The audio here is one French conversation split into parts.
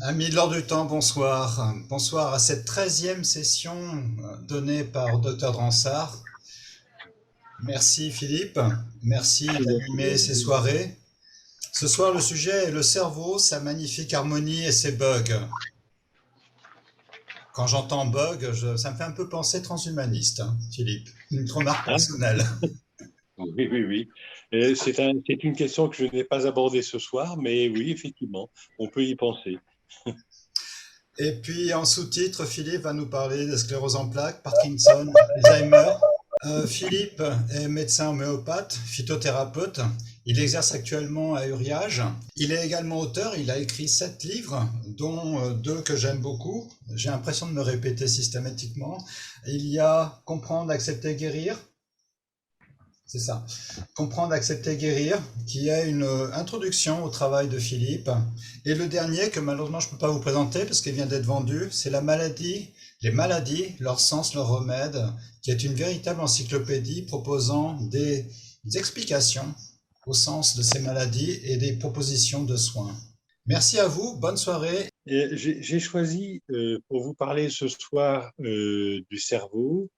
Amis de l'ordre du temps, bonsoir. Bonsoir à cette 13e session donnée par Dr Dransart. Merci Philippe, merci Je vous en d'animer ces prie. soirées. Ce soir, le sujet est le cerveau, sa magnifique harmonie et ses bugs. Quand j'entends bug, ça me fait un peu penser transhumaniste, hein, Philippe. Une remarque Hein? personnelle. Oui, oui, oui. C'est une question que je n'ai pas abordée ce soir, mais oui, effectivement, on peut y penser. Et puis en sous-titre, Philippe va nous parler de sclérose en plaques, Parkinson, Alzheimer. Philippe est médecin homéopathe, phytothérapeute. Il exerce actuellement à Uriage. Il est également auteur. Il a écrit 7 livres, dont deux que j'aime beaucoup. J'ai l'impression de me répéter systématiquement. Il y a Comprendre, accepter, guérir. C'est ça. Comprendre, accepter, guérir, qui est une introduction au travail de Philippe. Et le dernier, que malheureusement je ne peux pas vous présenter parce qu'il vient d'être vendu, c'est La maladie, les maladies, leur sens, leur remède, qui est une véritable encyclopédie proposant des explications au sens de ces maladies et des propositions de soins. Merci à vous, bonne soirée. Et j'ai choisi pour vous parler ce soir du cerveau,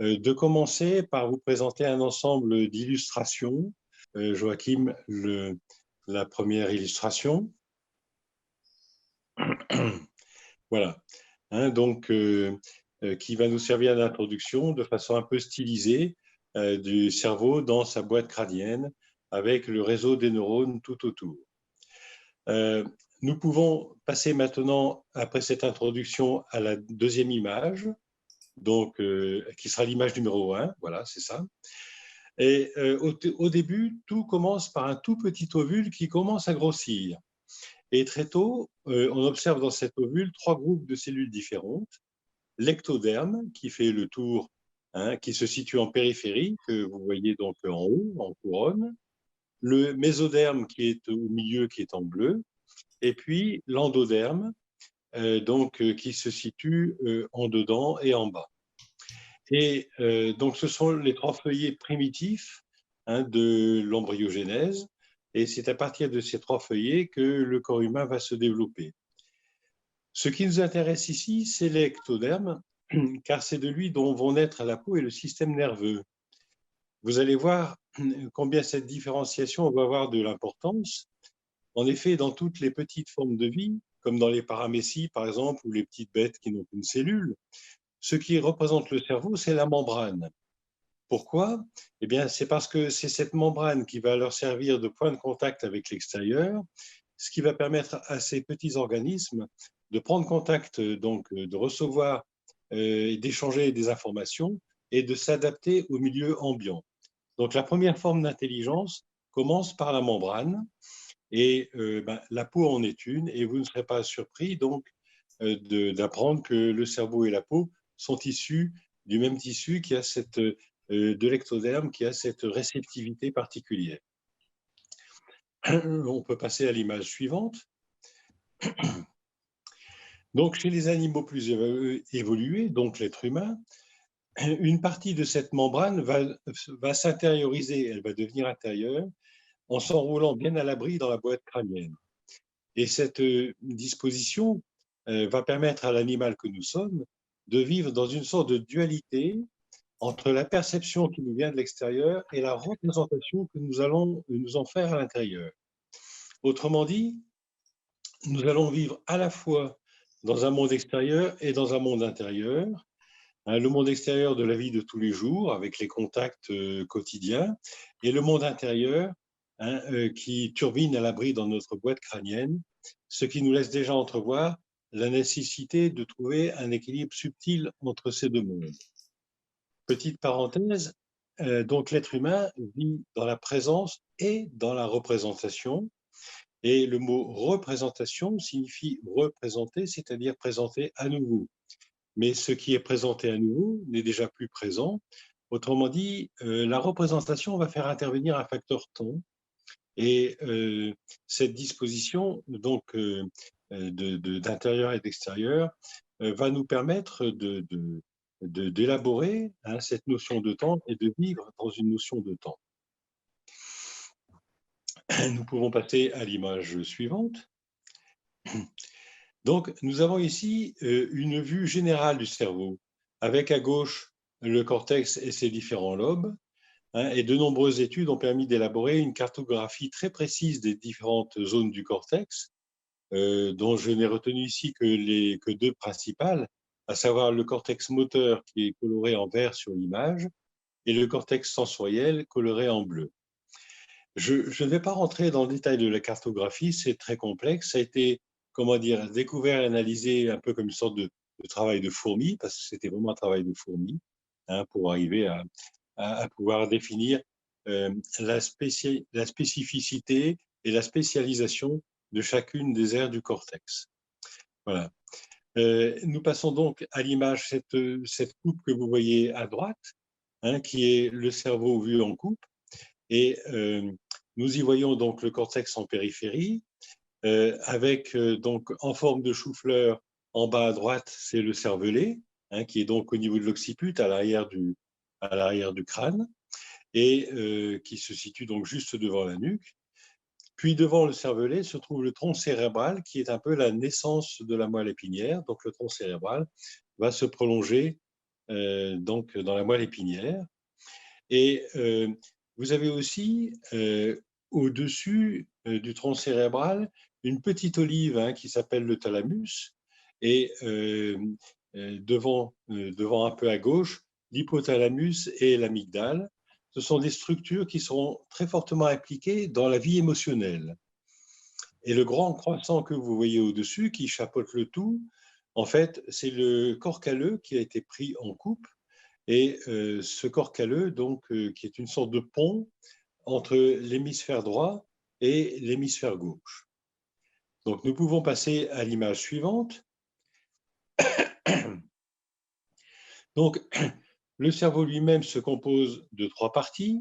de commencer par vous présenter un ensemble d'illustrations. Joachim, la première illustration. Voilà. Hein, donc, qui va nous servir d'introduction de façon un peu stylisée du cerveau dans sa boîte crânienne avec le réseau des neurones tout autour. Euh, Nous pouvons passer maintenant, après cette introduction, à la deuxième image, donc, qui sera l'image numéro 1. Voilà, c'est ça. Et au début, tout commence par un tout petit ovule qui commence à grossir. Et très tôt, on observe dans cet ovule trois groupes de cellules différentes. L'ectoderme, qui fait le tour, hein, qui se situe en périphérie, que vous voyez donc en haut, en couronne. Le mésoderme, qui est au milieu, qui est en bleu. Et puis l'endoderme, qui se situe en dedans et en bas. Et donc, ce sont les trois feuillets primitifs, hein, de l'embryogénèse. Et c'est à partir de ces trois feuillets que le corps humain va se développer. Ce qui nous intéresse ici, c'est l'ectoderme, car c'est de lui dont vont naître la peau et le système nerveux. Vous allez voir combien cette différenciation va avoir de l'importance. En effet, dans toutes les petites formes de vie, comme dans les paramécies par exemple, ou les petites bêtes qui n'ont qu'une cellule, ce qui représente le cerveau, c'est la membrane. Pourquoi? Eh bien, c'est parce que c'est cette membrane qui va leur servir de point de contact avec l'extérieur, ce qui va permettre à ces petits organismes de prendre contact, donc de recevoir et d'échanger des informations et de s'adapter au milieu ambiant. Donc la première forme d'intelligence commence par la membrane et la peau en est une, et vous ne serez pas surpris donc d'apprendre que le cerveau et la peau sont issus du même tissu qui a de l'ectoderme qui a cette réceptivité particulière. On peut passer à l'image suivante. Donc, chez les animaux plus évolués, donc l'être humain, une partie de cette membrane va s'intérioriser, elle va devenir intérieure, en s'enroulant bien à l'abri dans la boîte crânienne. Et cette disposition va permettre à l'animal que nous sommes de vivre dans une sorte de dualité entre la perception qui nous vient de l'extérieur et la représentation que nous allons nous en faire à l'intérieur. Autrement dit, nous allons vivre à la fois dans un monde extérieur et dans un monde intérieur. Hein, le monde extérieur de la vie de tous les jours, avec les contacts quotidiens, et le monde intérieur, hein, qui turbine à l'abri dans notre boîte crânienne, ce qui nous laisse déjà entrevoir la nécessité de trouver un équilibre subtil entre ces deux mondes. Petite parenthèse, donc l'être humain vit dans la présence et dans la représentation. Et le mot représentation signifie représenter, c'est-à-dire présenter à nouveau. Mais ce qui est présenté à nouveau n'est déjà plus présent. Autrement dit, la représentation va faire intervenir un facteur temps. Et cette disposition donc d'intérieur et d'extérieur va nous permettre d'élaborer, hein, cette notion de temps et de vivre dans une notion de temps. Nous pouvons passer à l'image suivante. Donc, nous avons ici une vue générale du cerveau, avec à gauche le cortex et ses différents lobes, hein, et de nombreuses études ont permis d'élaborer une cartographie très précise des différentes zones du cortex, dont je n'ai retenu ici que deux principales, à savoir le cortex moteur qui est coloré en vert sur l'image et le cortex sensoriel coloré en bleu. Je ne vais pas rentrer dans le détail de la cartographie, c'est très complexe. Ça a été, comment dire, découvert et analysé un peu comme une sorte de travail de fourmi, parce que c'était vraiment un travail de fourmi, hein, pour arriver à pouvoir définir la spécificité et la spécialisation de chacune des aires du cortex. Voilà. Nous passons donc à l'image, cette coupe que vous voyez à droite, hein, qui est le cerveau vu en coupe. Et nous y voyons donc le cortex en périphérie, avec donc en forme de chou-fleur en bas à droite, c'est le cervelet, hein, qui est donc au niveau de l'occiput, à l'arrière du crâne, et qui se situe donc juste devant la nuque. Puis devant le cervelet se trouve le tronc cérébral, qui est un peu la naissance de la moelle épinière. Donc le tronc cérébral va se prolonger donc dans la moelle épinière. Et vous avez aussi au-dessus du tronc cérébral une petite olive, hein, qui s'appelle le thalamus, et devant un peu à gauche, l'hypothalamus et l'amygdale. Ce sont des structures qui sont très fortement impliquées dans la vie émotionnelle. Et le grand croissant que vous voyez au-dessus, qui chapeaute le tout, en fait, c'est le corps calleux qui a été pris en coupe. Et ce corps calleux, donc, qui est une sorte de pont entre l'hémisphère droit et l'hémisphère gauche. Donc, nous pouvons passer à l'image suivante. Donc, le cerveau lui-même se compose de trois parties,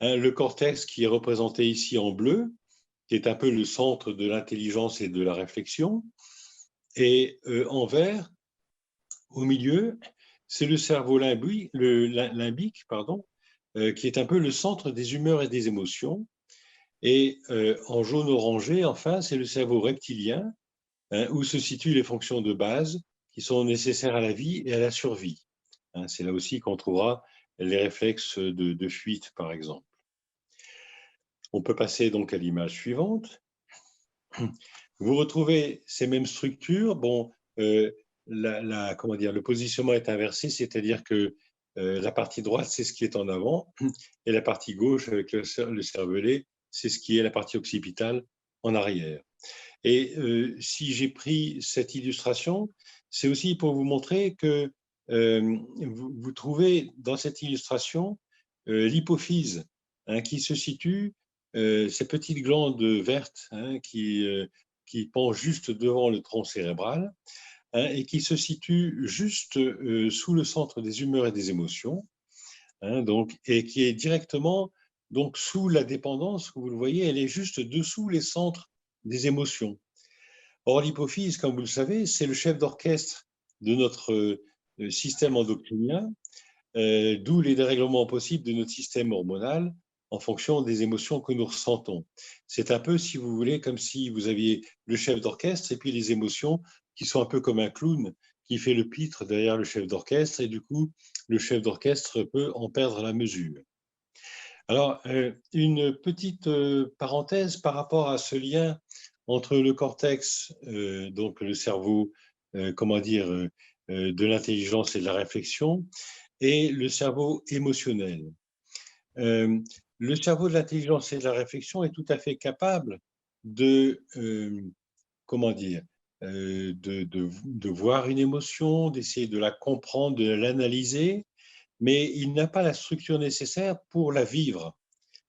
hein, le cortex qui est représenté ici en bleu, qui est un peu le centre de l'intelligence et de la réflexion, et en vert, au milieu, c'est le cerveau limbique, pardon, qui est un peu le centre des humeurs et des émotions. Et en jaune orangé, enfin, c'est le cerveau reptilien, hein, où se situent les fonctions de base qui sont nécessaires à la vie et à la survie. Hein, c'est là aussi qu'on trouvera les réflexes de fuite, par exemple. On peut passer donc à l'image suivante. Vous retrouvez ces mêmes structures. Bon, comment dire, le positionnement est inversé, c'est-à-dire que la partie droite, c'est ce qui est en avant, et la partie gauche, avec le cervelet, c'est ce qui est la partie occipitale en arrière. Et si j'ai pris cette illustration, c'est aussi pour vous montrer que vous trouvez dans cette illustration l'hypophyse, hein, qui se situe, ces petites glandes vertes, hein, qui penchent juste devant le tronc cérébral, hein, et qui se situe juste sous le centre des humeurs et des émotions, hein, donc, et qui est directement donc, sous la dépendance, vous le voyez, elle est juste dessous les centres des émotions. Or, l'hypophyse, comme vous le savez, c'est le chef d'orchestre de notre système endocrinien, d'où les dérèglements possibles de notre système hormonal en fonction des émotions que nous ressentons. C'est un peu, si vous voulez, comme si vous aviez le chef d'orchestre et puis les émotions qui sont un peu comme un clown qui fait le pitre derrière le chef d'orchestre, et du coup, le chef d'orchestre peut en perdre la mesure. Alors, une petite parenthèse par rapport à ce lien entre le cortex, donc le cerveau, comment dire, de l'intelligence et de la réflexion, et le cerveau émotionnel. Le cerveau de l'intelligence et de la réflexion est tout à fait capable de, comment dire, de voir une émotion, d'essayer de la comprendre, de l'analyser, mais il n'a pas la structure nécessaire pour la vivre,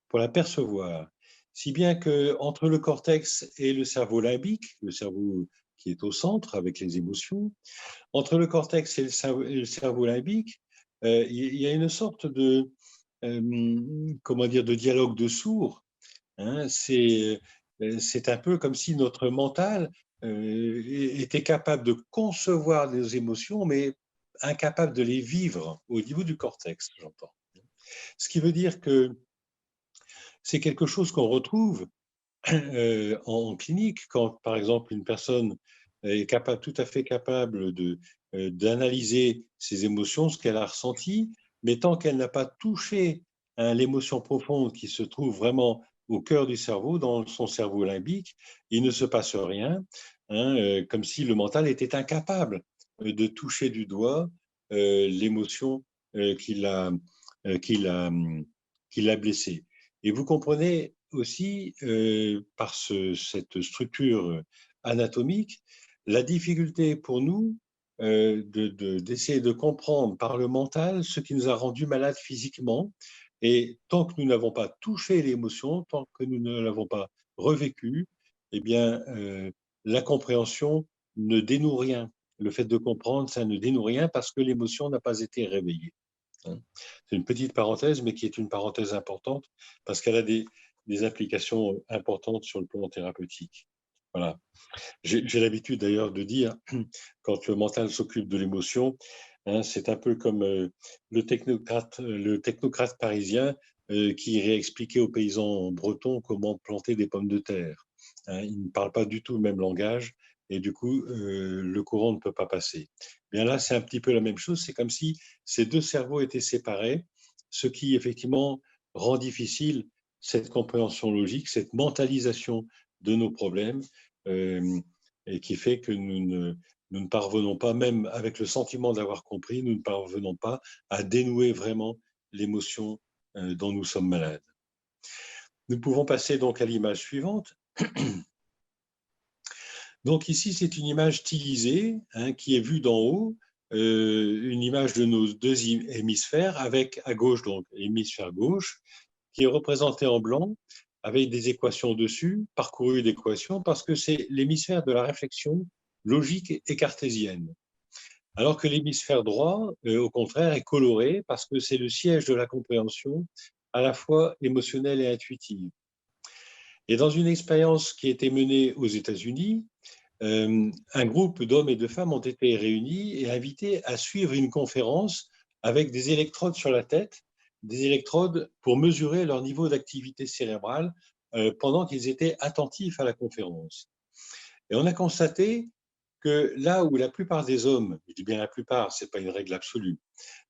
pour la percevoir. Si bien que entre le cortex et le cerveau limbique, le cerveau qui est au centre avec les émotions, entre le cortex et le cerveau limbique, il y a une sorte de, comment dire, de dialogue de sourds, hein. C'est un peu comme si notre mental était capable de concevoir des émotions, mais incapable de les vivre au niveau du cortex, j'entends. Ce qui veut dire que c'est quelque chose qu'on retrouve en clinique quand, par exemple, une personne est capable, tout à fait capable d'analyser ses émotions, ce qu'elle a ressenti, mais tant qu'elle n'a pas touché l'émotion profonde qui se trouve vraiment au cœur du cerveau, dans son cerveau limbique, il ne se passe rien, comme si le mental était incapable de toucher du doigt l'émotion euh, qui l'a qui l'a qui l'a blessé. Et vous comprenez aussi, par cette structure anatomique, la difficulté pour nous d'essayer de comprendre par le mental ce qui nous a rendus malades physiquement. Et tant que nous n'avons pas touché l'émotion, tant que nous ne l'avons pas revécu, eh bien, la compréhension ne dénoue rien. Le fait de comprendre, ça ne dénoue rien parce que l'émotion n'a pas été réveillée. C'est une petite parenthèse, mais qui est une parenthèse importante parce qu'elle a des applications importantes sur le plan thérapeutique. Voilà. J'ai l'habitude d'ailleurs de dire, quand le mental s'occupe de l'émotion, c'est un peu comme le technocrate parisien qui réexpliquait aux paysans bretons comment planter des pommes de terre. Il ne parle pas du tout le même langage et du coup, le courant ne peut pas passer. Bien là, c'est un petit peu la même chose. C'est comme si ces deux cerveaux étaient séparés, ce qui effectivement rend difficile cette compréhension logique, cette mentalisation de nos problèmes. Euh, et qui fait que nous ne parvenons pas, même avec le sentiment d'avoir compris, nous ne parvenons pas à dénouer vraiment l'émotion dont nous sommes malades. Nous pouvons passer donc à l'image suivante. Donc ici, c'est une image stylisée qui est vue d'en haut, une image de nos deux hémisphères avec à gauche, donc l'hémisphère gauche, qui est représenté en blanc avec des équations dessus, parcouru d'équations, parce que c'est l'hémisphère de la réflexion logique et cartésienne. Alors que l'hémisphère droit, au contraire, est coloré parce que c'est le siège de la compréhension à la fois émotionnelle et intuitive. Et dans une expérience qui a été menée aux États-Unis, un groupe d'hommes et de femmes ont été réunis et invités à suivre une conférence avec des électrodes sur la tête, des électrodes pour mesurer leur niveau d'activité cérébrale pendant qu'ils étaient attentifs à la conférence. Et on a constaté que là où la plupart des hommes, je dis bien la plupart, ce n'est pas une règle absolue,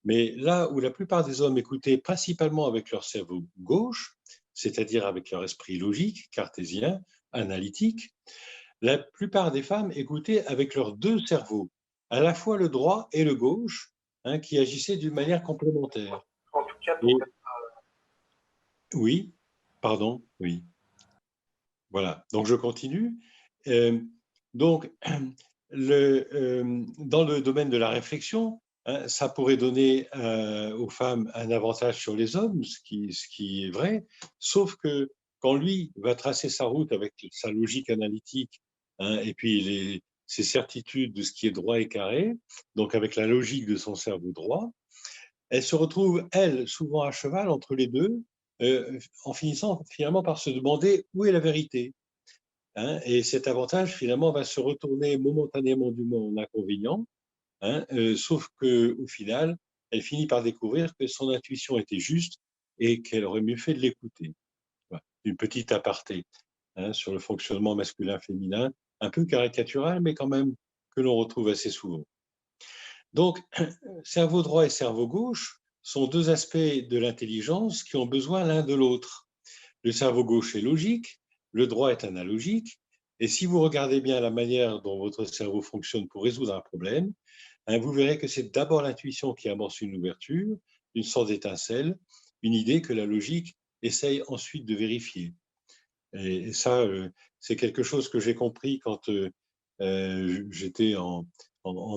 mais là où la plupart des hommes écoutaient principalement avec leur cerveau gauche, c'est-à-dire avec leur esprit logique, cartésien, analytique, la plupart des femmes écoutaient avec leurs deux cerveaux, à la fois le droit et le gauche, qui agissaient d'une manière complémentaire. En tout cas, pour Et oui, pardon, oui. Voilà, donc je continue. Euh, donc, dans le domaine de la réflexion, ça pourrait donner aux femmes un avantage sur les hommes, ce qui est vrai, sauf que quand lui va tracer sa route avec sa logique analytique et puis ses certitudes de ce qui est droit et carré, donc avec la logique de son cerveau droit, elle se retrouve, elle, souvent à cheval entre les deux, en finissant finalement par se demander où est la vérité. Et cet avantage, finalement, va se retourner momentanément du moins en inconvénient, sauf qu'au final, elle finit par découvrir que son intuition était juste et qu'elle aurait mieux fait de l'écouter. Voilà. Une petite aparté sur le fonctionnement masculin-féminin, un peu caricatural, mais quand même que l'on retrouve assez souvent. Donc, cerveau droit et cerveau gauche sont deux aspects de l'intelligence qui ont besoin l'un de l'autre. Le cerveau gauche est logique, le droit est analogique, et si vous regardez bien la manière dont votre cerveau fonctionne pour résoudre un problème, vous verrez que c'est d'abord l'intuition qui amorce une ouverture, une sorte d'étincelle, une idée que la logique essaye ensuite de vérifier. Et ça, c'est quelque chose que j'ai compris quand j'étais en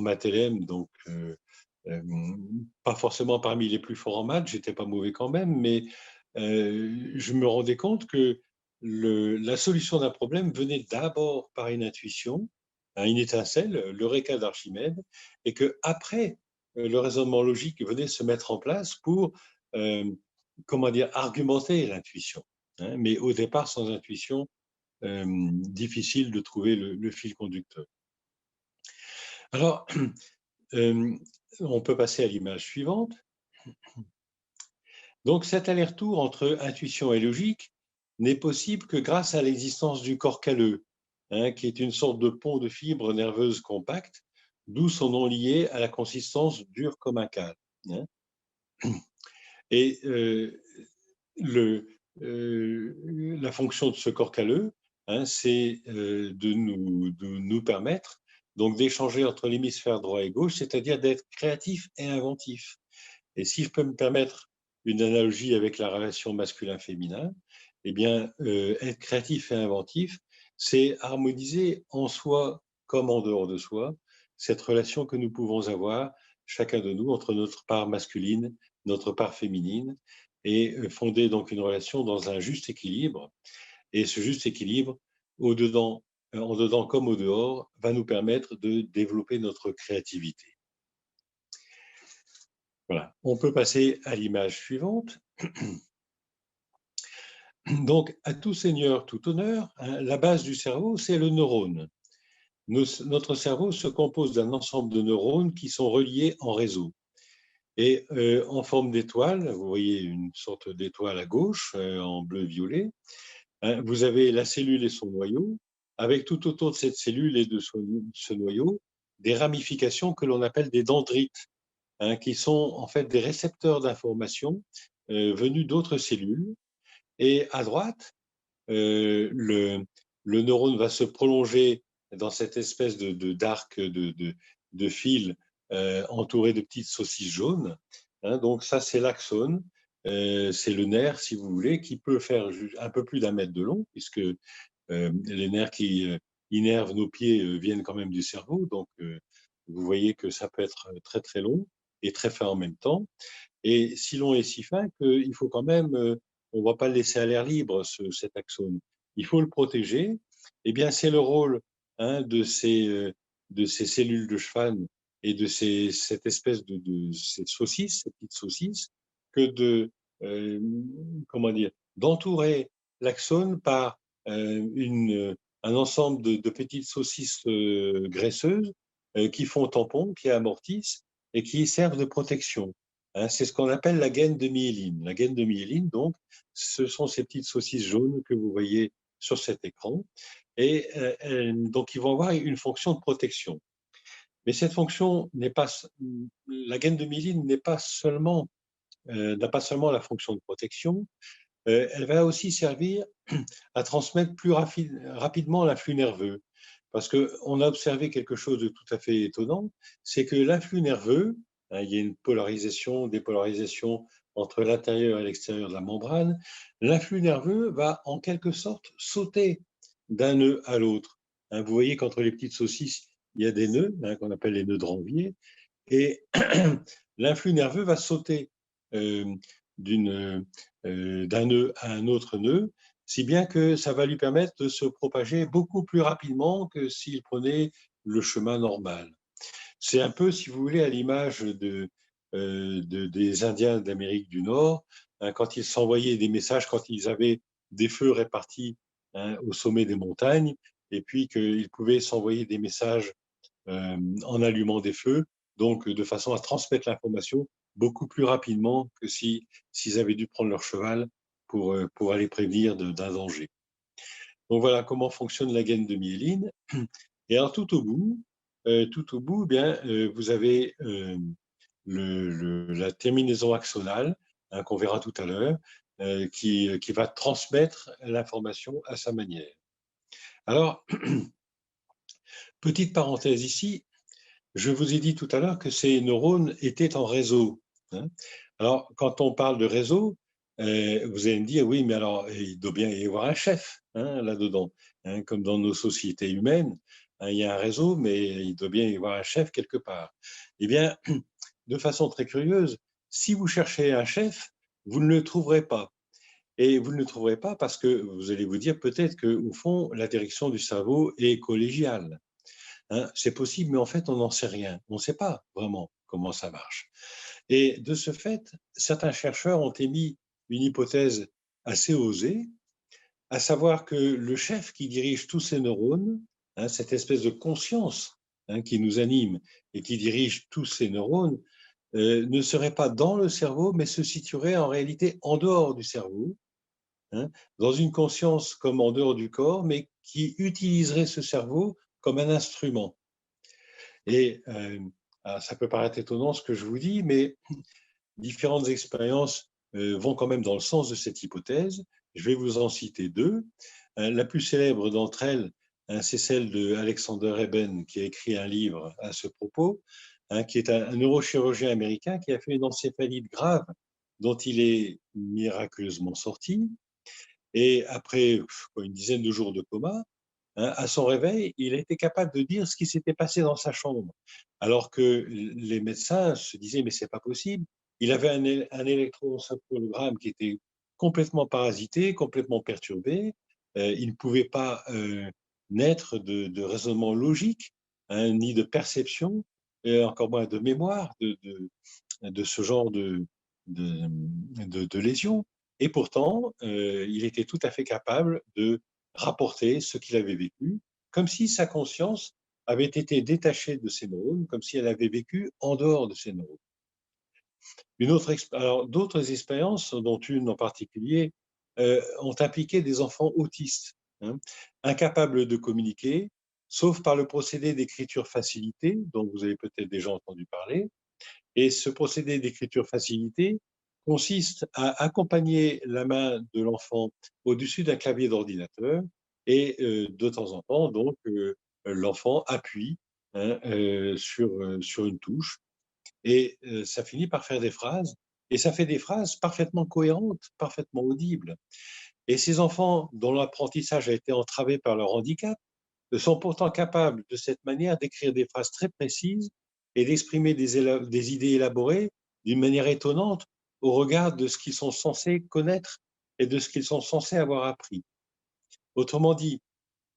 maths LM, donc euh, pas forcément parmi les plus forts en maths, j'étais pas mauvais quand même, mais je me rendais compte que la solution d'un problème venait d'abord par une intuition, une étincelle, l'eureka d'Archimède, et que après le raisonnement logique venait se mettre en place pour, comment dire, argumenter l'intuition. Mais au départ, sans intuition, difficile de trouver le fil conducteur. Alors, on peut passer à l'image suivante. Donc cet aller-retour entre intuition et logique n'est possible que grâce à l'existence du corps calleux, qui est une sorte de pont de fibres nerveuses compactes, d'où son nom lié à la consistance dure comme un cadre. Hein. Et la fonction de ce corps calleux, c'est de nous permettre donc d'échanger entre l'hémisphère droit et gauche, c'est-à-dire d'être créatif et inventif. Et si je peux me permettre une analogie avec la relation masculin-féminin, eh bien, être créatif et inventif, c'est harmoniser en soi comme en dehors de soi cette relation que nous pouvons avoir, chacun de nous, entre notre part masculine, notre part féminine, et fonder donc une relation dans un juste équilibre. Et ce juste équilibre, au-dedans, en dedans comme au dehors, va nous permettre de développer notre créativité. Voilà. On peut passer à l'image suivante. Donc, à tout seigneur, tout honneur, la base du cerveau, c'est le neurone. Notre cerveau se compose d'un ensemble de neurones qui sont reliés en réseau. Et en forme d'étoile, vous voyez une sorte d'étoile à gauche, en bleu-violet, vous avez la cellule et son noyau, avec tout autour de cette cellule et de ce noyau, des ramifications que l'on appelle des dendrites, qui sont en fait des récepteurs d'informations venus d'autres cellules. Et à droite, le neurone va se prolonger dans cette espèce d'arc de fil entouré de petites saucisses jaunes. Donc ça, c'est l'axone. C'est le nerf, si vous voulez, qui peut faire un peu plus d'1 mètre de long, puisque les nerfs qui innervent nos pieds viennent quand même du cerveau. Donc, vous voyez que ça peut être très, très long et très fin en même temps. Et si long et si fin qu'il faut quand même, on ne va pas le laisser à l'air libre, cet axone. Il faut le protéger. Eh bien, c'est le rôle de ces cellules de Schwann et de cette espèce de ces saucisses, ces petites saucisses, que euh, comment dire, d'entourer l'axone par un ensemble de petites saucisses graisseuses qui font tampon, qui amortissent et qui servent de protection. C'est ce qu'on appelle la gaine de myéline. La gaine de myéline, donc, ce sont ces petites saucisses jaunes que vous voyez sur cet écran. Et donc, ils vont avoir une fonction de protection. Mais cette fonction n'est pas, la gaine de myéline n'est pas seulement, n'a pas seulement la fonction de protection, elle va aussi servir à transmettre plus rapidement l'influx nerveux. Parce qu'on a observé quelque chose de tout à fait étonnant, c'est que l'influx nerveux, il y a une polarisation, dépolarisation entre l'intérieur et l'extérieur de la membrane, l'influx nerveux va en quelque sorte sauter d'un nœud à l'autre. Vous voyez qu'entre les petites saucisses, il y a des nœuds, qu'on appelle les nœuds de Ranvier, et l'influx nerveux va sauter euh, d'un nœud à un autre nœud, si bien que ça va lui permettre de se propager beaucoup plus rapidement que s'il prenait le chemin normal. C'est un peu, si vous voulez, à l'image des Indiens d'Amérique du Nord, quand ils s'envoyaient des messages, quand ils avaient des feux répartis au sommet des montagnes, et puis qu'ils pouvaient s'envoyer des messages en allumant des feux, donc de façon à transmettre l'information beaucoup plus rapidement que s'ils avaient dû prendre leur cheval pour aller prévenir d'un danger. Donc voilà comment fonctionne la gaine de myéline. Et alors tout au bout, bien, vous avez la terminaison axonale, qu'on verra tout à l'heure, qui va transmettre l'information à sa manière. Alors, petite parenthèse ici, je vous ai dit tout à l'heure que ces neurones étaient en réseau. Alors, quand on parle de réseau, vous allez me dire, oui, mais alors, il doit bien y avoir un chef là-dedans. Comme dans nos sociétés humaines, il y a un réseau, mais il doit bien y avoir un chef quelque part. Eh bien, de façon très curieuse, si vous cherchez un chef, vous ne le trouverez pas. Et vous ne le trouverez pas parce que vous allez vous dire peut-être qu'au fond, la direction du cerveau est collégiale. C'est possible, mais en fait, on n'en sait rien. On ne sait pas vraiment comment ça marche. Et de ce fait, certains chercheurs ont émis une hypothèse assez osée, à savoir que le chef qui dirige tous ces neurones, cette espèce de conscience qui nous anime et qui dirige tous ces neurones, ne serait pas dans le cerveau, mais se situerait en réalité en dehors du cerveau, dans une conscience comme en dehors du corps, mais qui utiliserait ce cerveau comme un instrument. Et ça peut paraître étonnant ce que je vous dis, mais différentes expériences vont quand même dans le sens de cette hypothèse. Je vais vous en citer deux. La plus célèbre d'entre elles, c'est celle de Alexander Eben, qui a écrit un livre à ce propos, qui est un neurochirurgien américain qui a fait une encéphalite grave dont il est miraculeusement sorti. Et après une dizaine de jours de coma, à son réveil, il a été capable de dire ce qui s'était passé dans sa chambre, alors que les médecins se disaient mais c'est pas possible. Il avait un électroencéphalogramme qui était complètement parasité, complètement perturbé. Il ne pouvait pas naître de raisonnement logique, ni de perception, et encore moins de mémoire de ce genre de lésions. Et pourtant, il était tout à fait capable de rapporter ce qu'il avait vécu, comme si sa conscience avait été détachée de ses neurones, comme si elle avait vécu en dehors de ses neurones. Alors, d'autres expériences, dont une en particulier, ont impliqué des enfants autistes, incapables de communiquer, sauf par le procédé d'écriture facilitée, dont vous avez peut-être déjà entendu parler. Et ce procédé d'écriture facilitée consiste à accompagner la main de l'enfant au-dessus d'un clavier d'ordinateur et de temps en temps, donc, l'enfant appuie sur une touche et ça finit par faire des phrases et ça fait des phrases parfaitement cohérentes, parfaitement audibles. Et ces enfants dont l'apprentissage a été entravé par leur handicap sont pourtant capables de cette manière d'écrire des phrases très précises et d'exprimer des idées élaborées d'une manière étonnante au regard de ce qu'ils sont censés connaître et de ce qu'ils sont censés avoir appris. Autrement dit,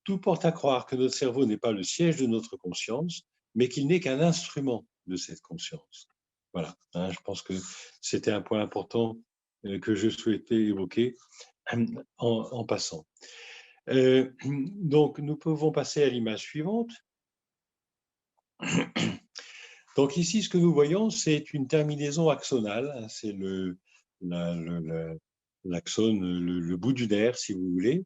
tout porte à croire que notre cerveau n'est pas le siège de notre conscience, mais qu'il n'est qu'un instrument de cette conscience. Voilà, je pense que c'était un point important que je souhaitais évoquer en passant. Donc, nous pouvons passer à l'image suivante. Donc ici, ce que nous voyons, c'est une terminaison axonale. C'est l'axone, le bout du nerf, si vous voulez.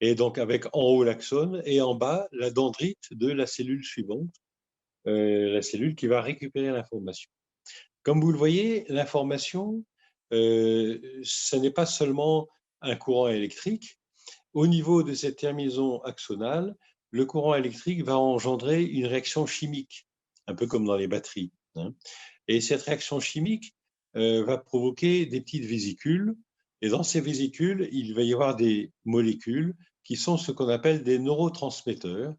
Et donc avec en haut l'axone et en bas la dendrite de la cellule suivante, la cellule qui va récupérer l'information. Comme vous le voyez, l'information, ce n'est pas seulement un courant électrique. Au niveau de cette terminaison axonale, le courant électrique va engendrer une réaction chimique, un peu comme dans les batteries. Et cette réaction chimique va provoquer des petites vésicules. Et dans ces vésicules, il va y avoir des molécules qui sont ce qu'on appelle des neurotransmetteurs,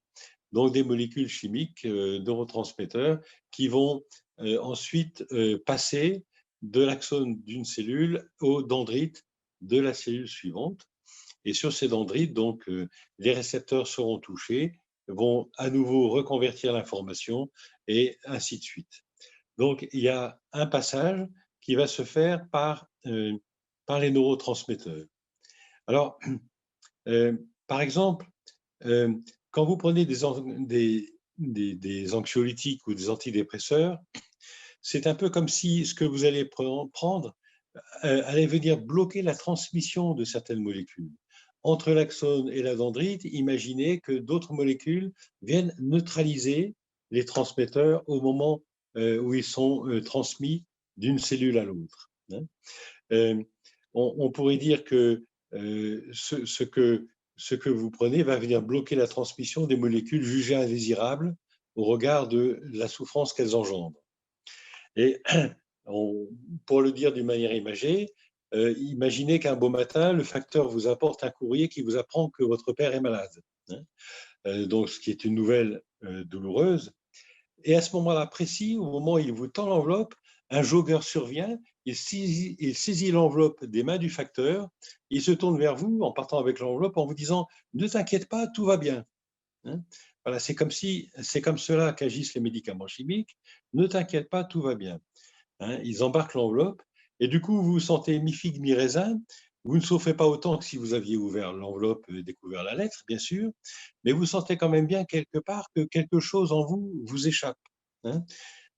donc des molécules chimiques neurotransmetteurs qui vont ensuite passer de l'axone d'une cellule aux dendrites de la cellule suivante. Et sur ces dendrites, donc, les récepteurs seront touchés, vont à nouveau reconvertir l'information et ainsi de suite. Donc, il y a un passage qui va se faire par les neurotransmetteurs. Alors, par exemple, quand vous prenez des anxiolytiques ou des antidépresseurs, c'est un peu comme si ce que vous allez prendre allait venir bloquer la transmission de certaines molécules. Entre l'axone et la dendrite, imaginez que d'autres molécules viennent neutraliser les transmetteurs au moment où ils sont transmis d'une cellule à l'autre. On pourrait dire que ce que vous prenez va venir bloquer la transmission des molécules jugées indésirables au regard de la souffrance qu'elles engendrent. Et pour le dire d'une manière imagée, imaginez qu'un beau matin, le facteur vous apporte un courrier qui vous apprend que votre père est malade. Donc, ce qui est une nouvelle douloureuse. Et à ce moment-là précis, au moment où il vous tend l'enveloppe, un jogger survient, il saisit l'enveloppe des mains du facteur, il se tourne vers vous en partant avec l'enveloppe en vous disant « Ne t'inquiète pas, tout va bien ». Voilà, c'est comme cela qu'agissent les médicaments chimiques. Ne t'inquiète pas, tout va bien. Ils embarquent l'enveloppe et du coup, vous vous sentez mi-figue, mi-raisin. Vous ne souffrez pas autant que si vous aviez ouvert l'enveloppe et découvert la lettre, bien sûr, mais vous sentez quand même bien quelque part que quelque chose en vous vous échappe.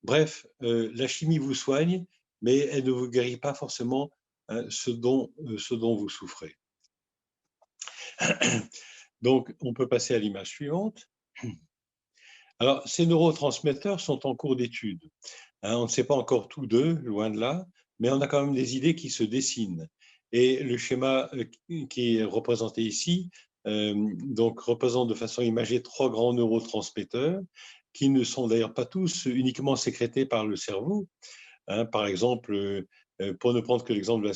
Bref, la chimie vous soigne, mais elle ne vous guérit pas forcément ce dont vous souffrez. Donc, on peut passer à l'image suivante. Alors, ces neurotransmetteurs sont en cours d'étude. Hein, on ne sait pas encore tout d'eux, loin de là, mais on a quand même des idées qui se dessinent. Et le schéma qui est représenté ici, donc représente de façon imagée trois grands neurotransmetteurs qui ne sont d'ailleurs pas tous uniquement sécrétés par le cerveau. Hein. Par exemple, pour ne prendre que l'exemple de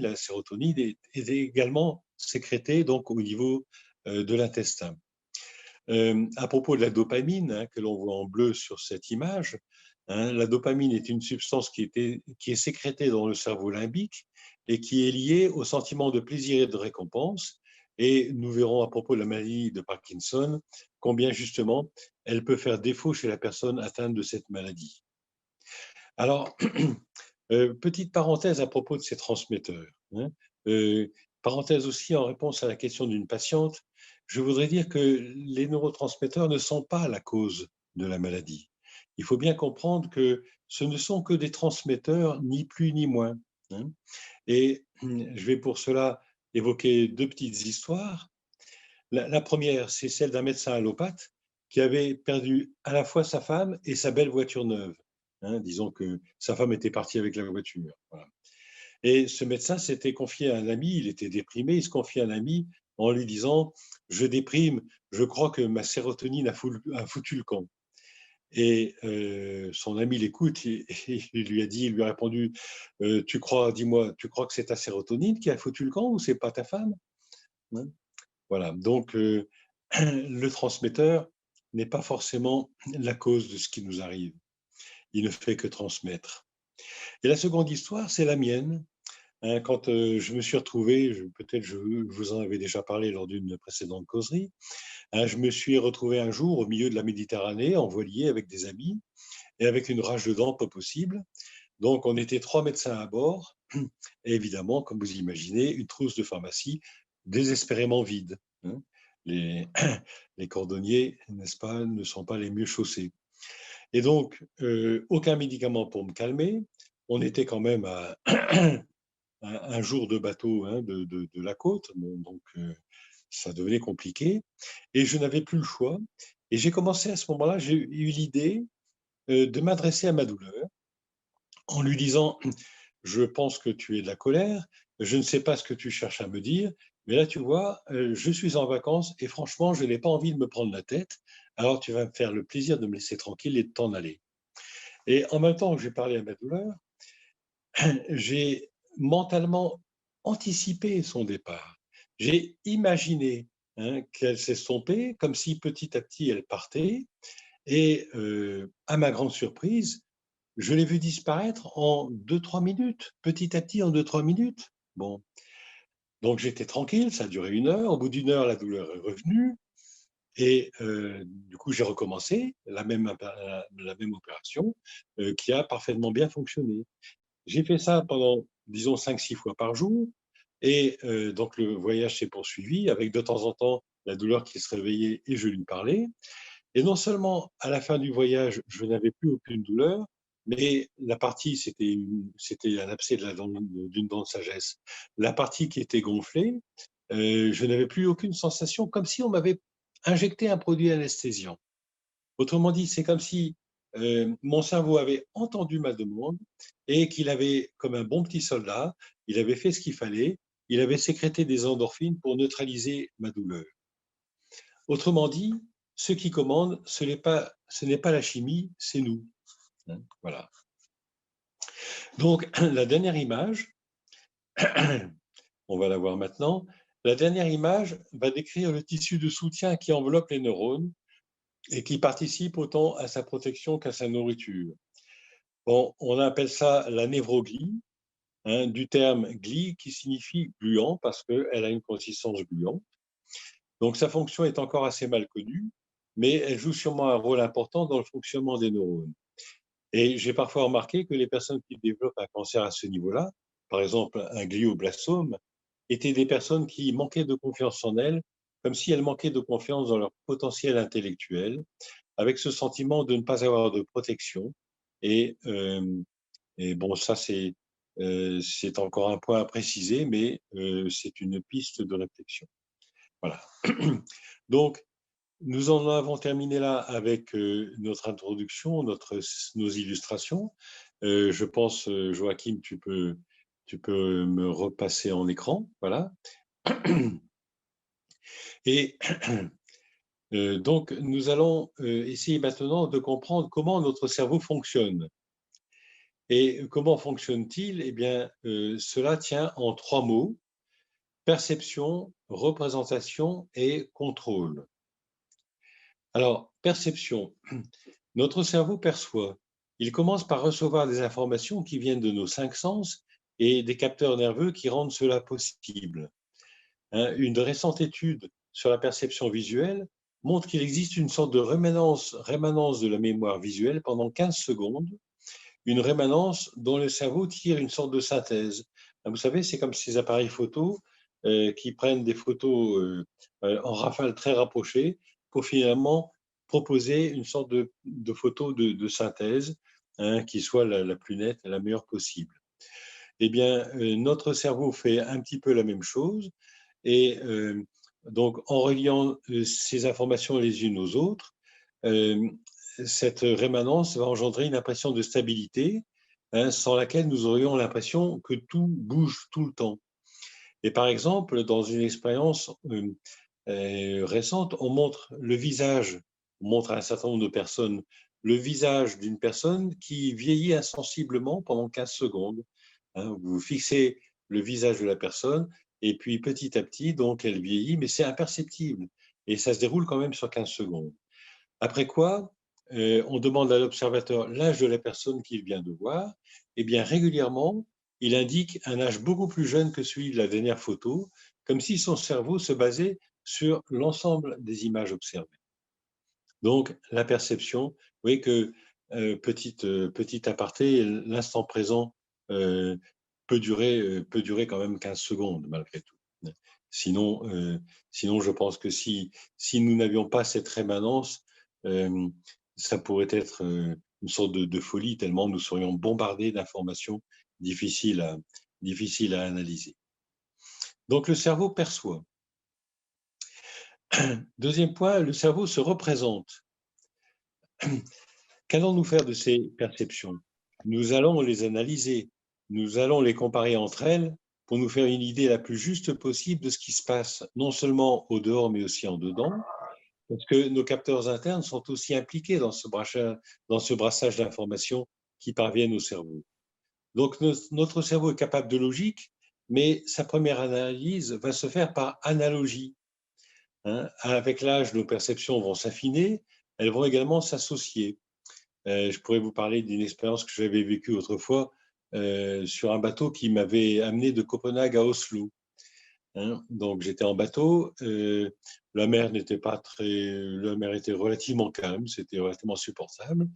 la sérotonine est également sécrétée donc au niveau de l'intestin. À propos de la dopamine, hein, que l'on voit en bleu sur cette image, hein, la dopamine est une substance qui est sécrétée dans le cerveau limbique et qui est liée au sentiment de plaisir et de récompense. Et nous verrons à propos de la maladie de Parkinson combien justement elle peut faire défaut chez la personne atteinte de cette maladie. Alors, petite parenthèse à propos de ces transmetteurs, hein. Euh, Parenthèse aussi en réponse à la question d'une patiente, je voudrais dire que les neurotransmetteurs ne sont pas la cause de la maladie. Il faut bien comprendre que ce ne sont que des transmetteurs, ni plus ni moins, hein. Et je vais pour cela évoquer deux petites histoires. La première, c'est celle d'un médecin allopathe qui avait perdu à la fois sa femme et sa belle voiture neuve. Hein, disons que sa femme était partie avec la voiture. Voilà. Et ce médecin s'était confié à un ami, il était déprimé, il se confiait à un ami en lui disant: je déprime, je crois que ma sérotonine a foutu le camp. Et son ami l'écoute et il lui a dit, il lui a répondu: dis-moi, tu crois que c'est ta sérotonine qui a foutu le camp ou c'est pas ta femme? Hein. Voilà, donc le transmetteur n'est pas forcément la cause de ce qui nous arrive. Il ne fait que transmettre. Et la seconde histoire, c'est la mienne. Hein, quand je me suis retrouvé, peut-être je vous en avais déjà parlé lors d'une précédente causerie, hein, je me suis retrouvé un jour au milieu de la Méditerranée, en voilier avec des amis, et avec une rage de dents pas possible. Donc on était trois médecins à bord, et évidemment, comme vous imaginez, une trousse de pharmacie désespérément vide. Hein. Les, les cordonniers, n'est-ce pas, ne sont pas les mieux chaussés. Et donc, aucun médicament pour me calmer. On était quand même à un jour de bateau, hein, de la côte, bon, donc ça devenait compliqué. Et je n'avais plus le choix. Et j'ai commencé à ce moment-là, j'ai eu l'idée de m'adresser à ma douleur en lui disant: je pense que tu es de la colère, je ne sais pas ce que tu cherches à me dire, mais là, tu vois, je suis en vacances et franchement, je n'ai pas envie de me prendre la tête, alors tu vas me faire le plaisir de me laisser tranquille et de t'en aller. Et en même temps que j'ai parlé à ma douleur, j'ai mentalement anticipé son départ. J'ai imaginé, hein, qu'elle s'estompait, comme si petit à petit elle partait, et à ma grande surprise, je l'ai vue disparaître en 2-3 minutes, petit à petit en 2-3 minutes. Bon, donc j'étais tranquille, ça a duré 1 heure. Au bout d'1 heure, la douleur est revenue, et du coup j'ai recommencé la même opération qui a parfaitement bien fonctionné. J'ai fait ça pendant, disons, 5-6 fois par jour. Et donc, le voyage s'est poursuivi avec de temps en temps la douleur qui se réveillait et je lui parlais. Et non seulement à la fin du voyage, je n'avais plus aucune douleur, mais la partie, c'était un abcès d'une dent de sagesse. La partie qui était gonflée, je n'avais plus aucune sensation, comme si on m'avait injecté un produit anesthésiant. Autrement dit, c'est comme si mon cerveau avait entendu ma demande et qu'il avait, comme un bon petit soldat, il avait fait ce qu'il fallait, il avait sécrété des endorphines pour neutraliser ma douleur. Autrement dit, ce qui commande, ce n'est pas la chimie, c'est nous. Hein, voilà. Donc, la dernière image, on va la voir maintenant. La dernière image va décrire le tissu de soutien qui enveloppe les neurones et qui participe autant à sa protection qu'à sa nourriture. Bon, on appelle ça la névroglie, hein, du terme glie qui signifie gluant parce qu'elle a une consistance gluante. Donc sa fonction est encore assez mal connue, mais elle joue sûrement un rôle important dans le fonctionnement des neurones. Et j'ai parfois remarqué que les personnes qui développent un cancer à ce niveau-là, par exemple un glioblastome, étaient des personnes qui manquaient de confiance en elles, comme si elles manquaient de confiance dans leur potentiel intellectuel, avec ce sentiment de ne pas avoir de protection. Et et bon, ça, c'est encore un point à préciser, mais c'est une piste de réflexion. Voilà. Donc, nous en avons terminé là avec notre introduction, nos illustrations. Je pense, Joachim, tu peux me repasser en écran, voilà. Et donc, nous allons essayer maintenant de comprendre comment notre cerveau fonctionne. Et comment fonctionne-t-il? Eh bien, cela tient en 3 mots: perception, représentation et contrôle. Alors, perception. Notre cerveau perçoit. Il commence par recevoir des informations qui viennent de nos 5 sens et des capteurs nerveux qui rendent cela possible. Une récente étude sur la perception visuelle montre qu'il existe une sorte de rémanence de la mémoire visuelle pendant 15 secondes, une rémanence dont le cerveau tire une sorte de synthèse. Vous savez, c'est comme ces appareils photo qui prennent des photos en rafale très rapprochées pour finalement proposer une sorte de photo de synthèse qui soit la plus nette et la meilleure possible. Eh bien, notre cerveau fait un petit peu la même chose et donc en reliant ces informations les unes aux autres, euh, cette rémanence va engendrer une impression de stabilité, sans laquelle nous aurions l'impression que tout bouge tout le temps. Et par exemple, dans une expérience récente, on montre à un certain nombre de personnes le visage d'une personne qui vieillit insensiblement pendant 15 secondes. Vous fixez le visage de la personne et puis petit à petit, donc elle vieillit, mais c'est imperceptible. Et ça se déroule quand même sur 15 secondes. Après quoi, on demande à l'observateur l'âge de la personne qu'il vient de voir. Et bien régulièrement, il indique un âge beaucoup plus jeune que celui de la dernière photo, comme si son cerveau se basait sur l'ensemble des images observées. Donc la perception, vous voyez que petit aparté, l'instant présent euh, peut durer quand même 15 secondes malgré tout. Sinon, sinon je pense que si nous n'avions pas cette rémanence, euh, ça pourrait être une sorte de folie, tellement nous serions bombardés d'informations difficiles difficiles à analyser. Donc le cerveau perçoit. Deuxième point, le cerveau se représente. Qu'allons-nous faire de ces perceptions? Nous allons les analyser, nous allons les comparer entre elles pour nous faire une idée la plus juste possible de ce qui se passe, non seulement au dehors, mais aussi en dedans, parce que nos capteurs internes sont aussi impliqués dans ce brassage d'informations qui parviennent au cerveau. Donc notre cerveau est capable de logique, mais sa première analyse va se faire par analogie. Avec l'âge, nos perceptions vont s'affiner, elles vont également s'associer. Je pourrais vous parler d'une expérience que j'avais vécue autrefois sur un bateau qui m'avait amené de Copenhague à Oslo. Donc j'étais en bateau, la mer était relativement calme, c'était relativement supportable,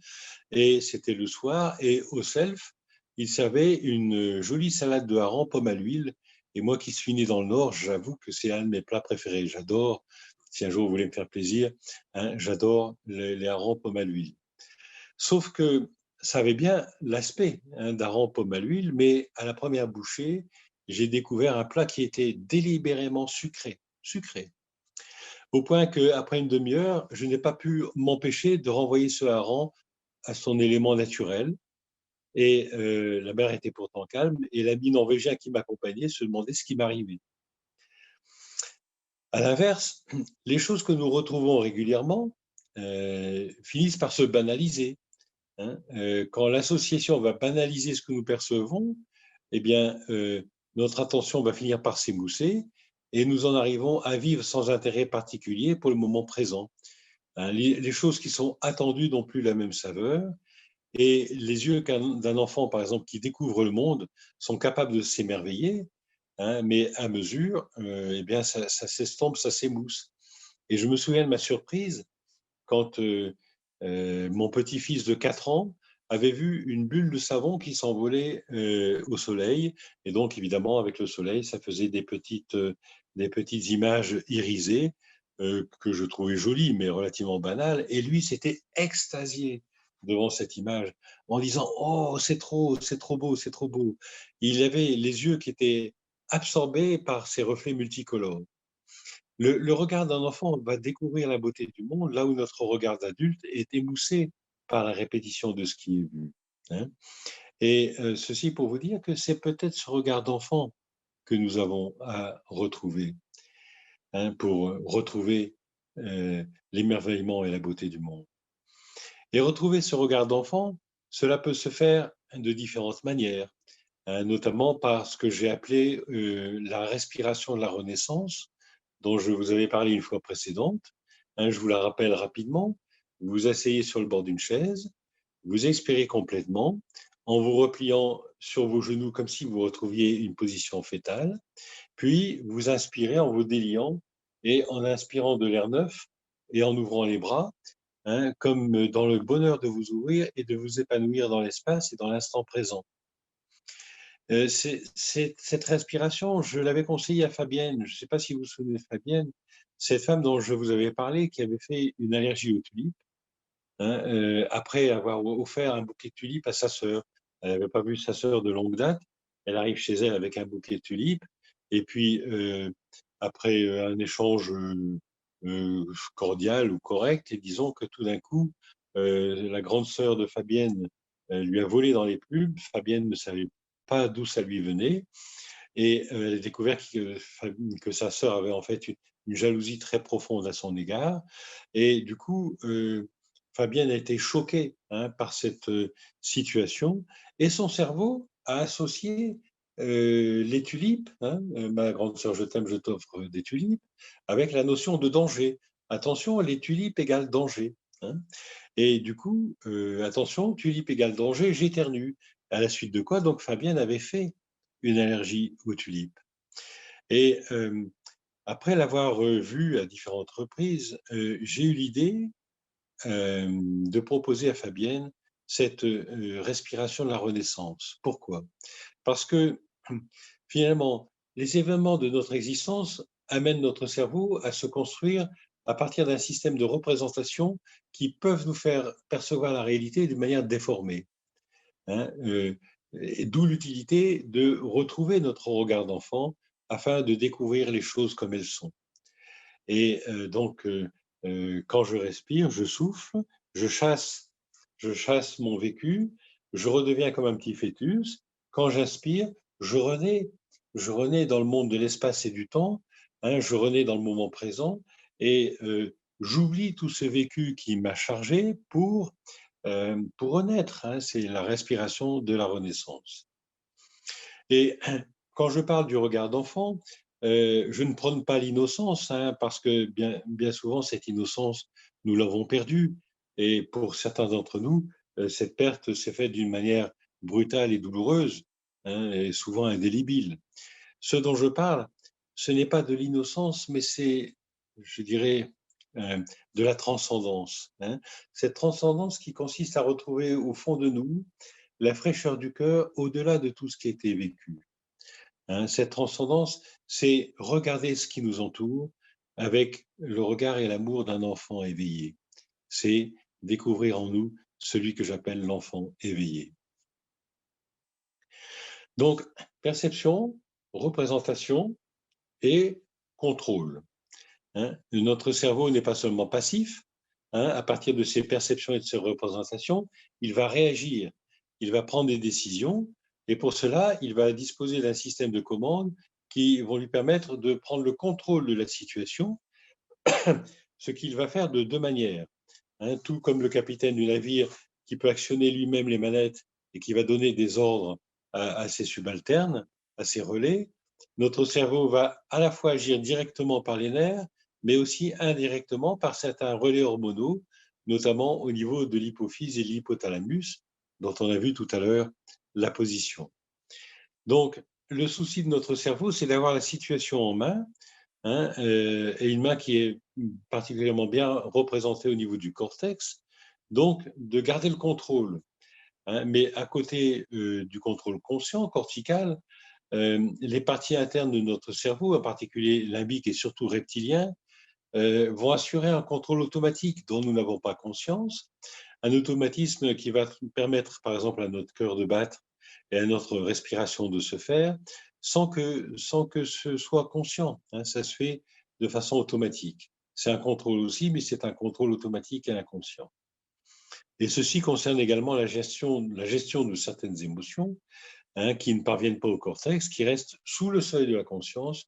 et c'était le soir, et au self, il servait une jolie salade de harengs pomme à l'huile, et moi qui suis né dans le Nord, j'avoue que c'est un de mes plats préférés. J'adore, si un jour vous voulez me faire plaisir, j'adore les harengs pomme à l'huile. Sauf que ça avait bien l'aspect d'hareng pomme à l'huile, mais à la première bouchée, j'ai découvert un plat qui était délibérément sucré, sucré, au point qu'après une demi-heure, je n'ai pas pu m'empêcher de renvoyer ce hareng à son élément naturel. Et la mer était pourtant calme, et l'ami norvégien qui m'accompagnait se demandait ce qui m'arrivait. À l'inverse, les choses que nous retrouvons régulièrement finissent par se banaliser. Quand l'association va banaliser ce que nous percevons, eh bien, notre attention va finir par s'émousser et nous en arrivons à vivre sans intérêt particulier pour le moment présent. Les choses qui sont attendues n'ont plus la même saveur et les yeux d'un enfant, par exemple, qui découvre le monde sont capables de s'émerveiller, mais à mesure, eh bien, ça s'estompe, ça s'émousse. Et je me souviens de ma surprise quand mon petit-fils de 4 ans avait vu une bulle de savon qui s'envolait au soleil. Et donc, évidemment, avec le soleil, ça faisait des petites images irisées que je trouvais jolies, mais relativement banales. Et lui, s'était extasié devant cette image en disant « Oh, c'est trop beau, c'est trop beau ». Il avait les yeux qui étaient absorbés par ces reflets multicolores. Le regard d'un enfant va découvrir la beauté du monde, là où notre regard d'adulte est émoussé par la répétition de ce qui est vu, hein. Et ceci pour vous dire que c'est peut-être ce regard d'enfant que nous avons à retrouver, hein, pour retrouver l'émerveillement et la beauté du monde. Et retrouver ce regard d'enfant, cela peut se faire de différentes manières, hein, notamment par ce que j'ai appelé la respiration de la Renaissance, dont je vous avais parlé une fois précédente. Hein, je vous la rappelle rapidement. Vous vous asseyez sur le bord d'une chaise, vous expirez complètement en vous repliant sur vos genoux comme si vous retrouviez une position fétale, puis vous inspirez en vous déliant et en inspirant de l'air neuf et en ouvrant les bras, hein, comme dans le bonheur de vous ouvrir et de vous épanouir dans l'espace et dans l'instant présent. Cette respiration, je l'avais conseillée à Fabienne. Je ne sais pas si vous vous souvenez de Fabienne, cette femme dont je vous avais parlé, qui avait fait une allergie aux tulipes, hein, après avoir offert un bouquet de tulipes à sa sœur. Elle n'avait pas vu sa sœur de longue date. Elle arrive chez elle avec un bouquet de tulipes. Et puis, après un échange cordial ou correct, et disons que tout d'un coup, la grande sœur de Fabienne lui a volé dans les plumes. Fabienne ne savait pas d'où ça lui venait. Et elle a découvert que sa sœur avait en fait une jalousie très profonde à son égard. Et du coup, Fabienne a été choquée, hein, par cette situation. Et son cerveau a associé les tulipes, hein, ma grande sœur, je t'aime, je t'offre des tulipes, avec la notion de danger. Attention, les tulipes égale danger, hein. Et du coup, attention, tulipe égale danger, j'éternue. À la suite de quoi, donc, Fabienne avait fait une allergie aux tulipes. Et après l'avoir vu à différentes reprises, j'ai eu l'idée de proposer à Fabienne cette respiration de la Renaissance. Pourquoi? Parce que finalement, les événements de notre existence amènent notre cerveau à se construire à partir d'un système de représentation qui peuvent nous faire percevoir la réalité d'une manière déformée, hein, d'où l'utilité de retrouver notre regard d'enfant afin de découvrir les choses comme elles sont. Et donc, quand je respire, je souffle, je chasse, je chasse mon vécu, je redeviens comme un petit fœtus. Quand j'inspire, je renais, je renais dans le monde de l'espace et du temps, hein, je renais dans le moment présent et j'oublie tout ce vécu qui m'a chargé pour renaître, hein. C'est la respiration de la renaissance. Et quand je parle du regard d'enfant, je ne prône pas l'innocence, hein, parce que bien souvent, cette innocence, nous l'avons perdue. Et pour certains d'entre nous, cette perte s'est faite d'une manière brutale et douloureuse, hein, et souvent indélébile. Ce dont je parle, ce n'est pas de l'innocence, mais c'est, je dirais, de la transcendance, hein. Cette transcendance qui consiste à retrouver au fond de nous la fraîcheur du cœur au-delà de tout ce qui a été vécu, hein. Cette transcendance, c'est regarder ce qui nous entoure avec le regard et l'amour d'un enfant éveillé. C'est découvrir en nous celui que j'appelle l'enfant éveillé. Donc, perception, représentation et contrôle, hein. Notre cerveau n'est pas seulement passif, hein, à partir de ses perceptions et de ses représentations, il va réagir, il va prendre des décisions, et pour cela, il va disposer d'un système de commandes qui vont lui permettre de prendre le contrôle de la situation, ce qu'il va faire de deux manières, hein. Tout comme le capitaine du navire qui peut actionner lui-même les manettes et qui va donner des ordres à ses subalternes, à ses relais, notre cerveau va à la fois agir directement par les nerfs, mais aussi indirectement par certains relais hormonaux, notamment au niveau de l'hypophyse et de l'hypothalamus, dont on a vu tout à l'heure la position. Donc, le souci de notre cerveau, c'est d'avoir la situation en main, hein, et une main qui est particulièrement bien représentée au niveau du cortex, donc de garder le contrôle, hein. Mais à côté du contrôle conscient, cortical, les parties internes de notre cerveau, en particulier limbique et surtout reptilien, vont assurer un contrôle automatique dont nous n'avons pas conscience, un automatisme qui va permettre, par exemple, à notre cœur de battre et à notre respiration de se faire, sans que ce soit conscient, hein. Ça se fait de façon automatique. C'est un contrôle aussi, mais c'est un contrôle automatique et inconscient. Et ceci concerne également la gestion de certaines émotions, qui ne parviennent pas au cortex, qui restent sous le seuil de la conscience,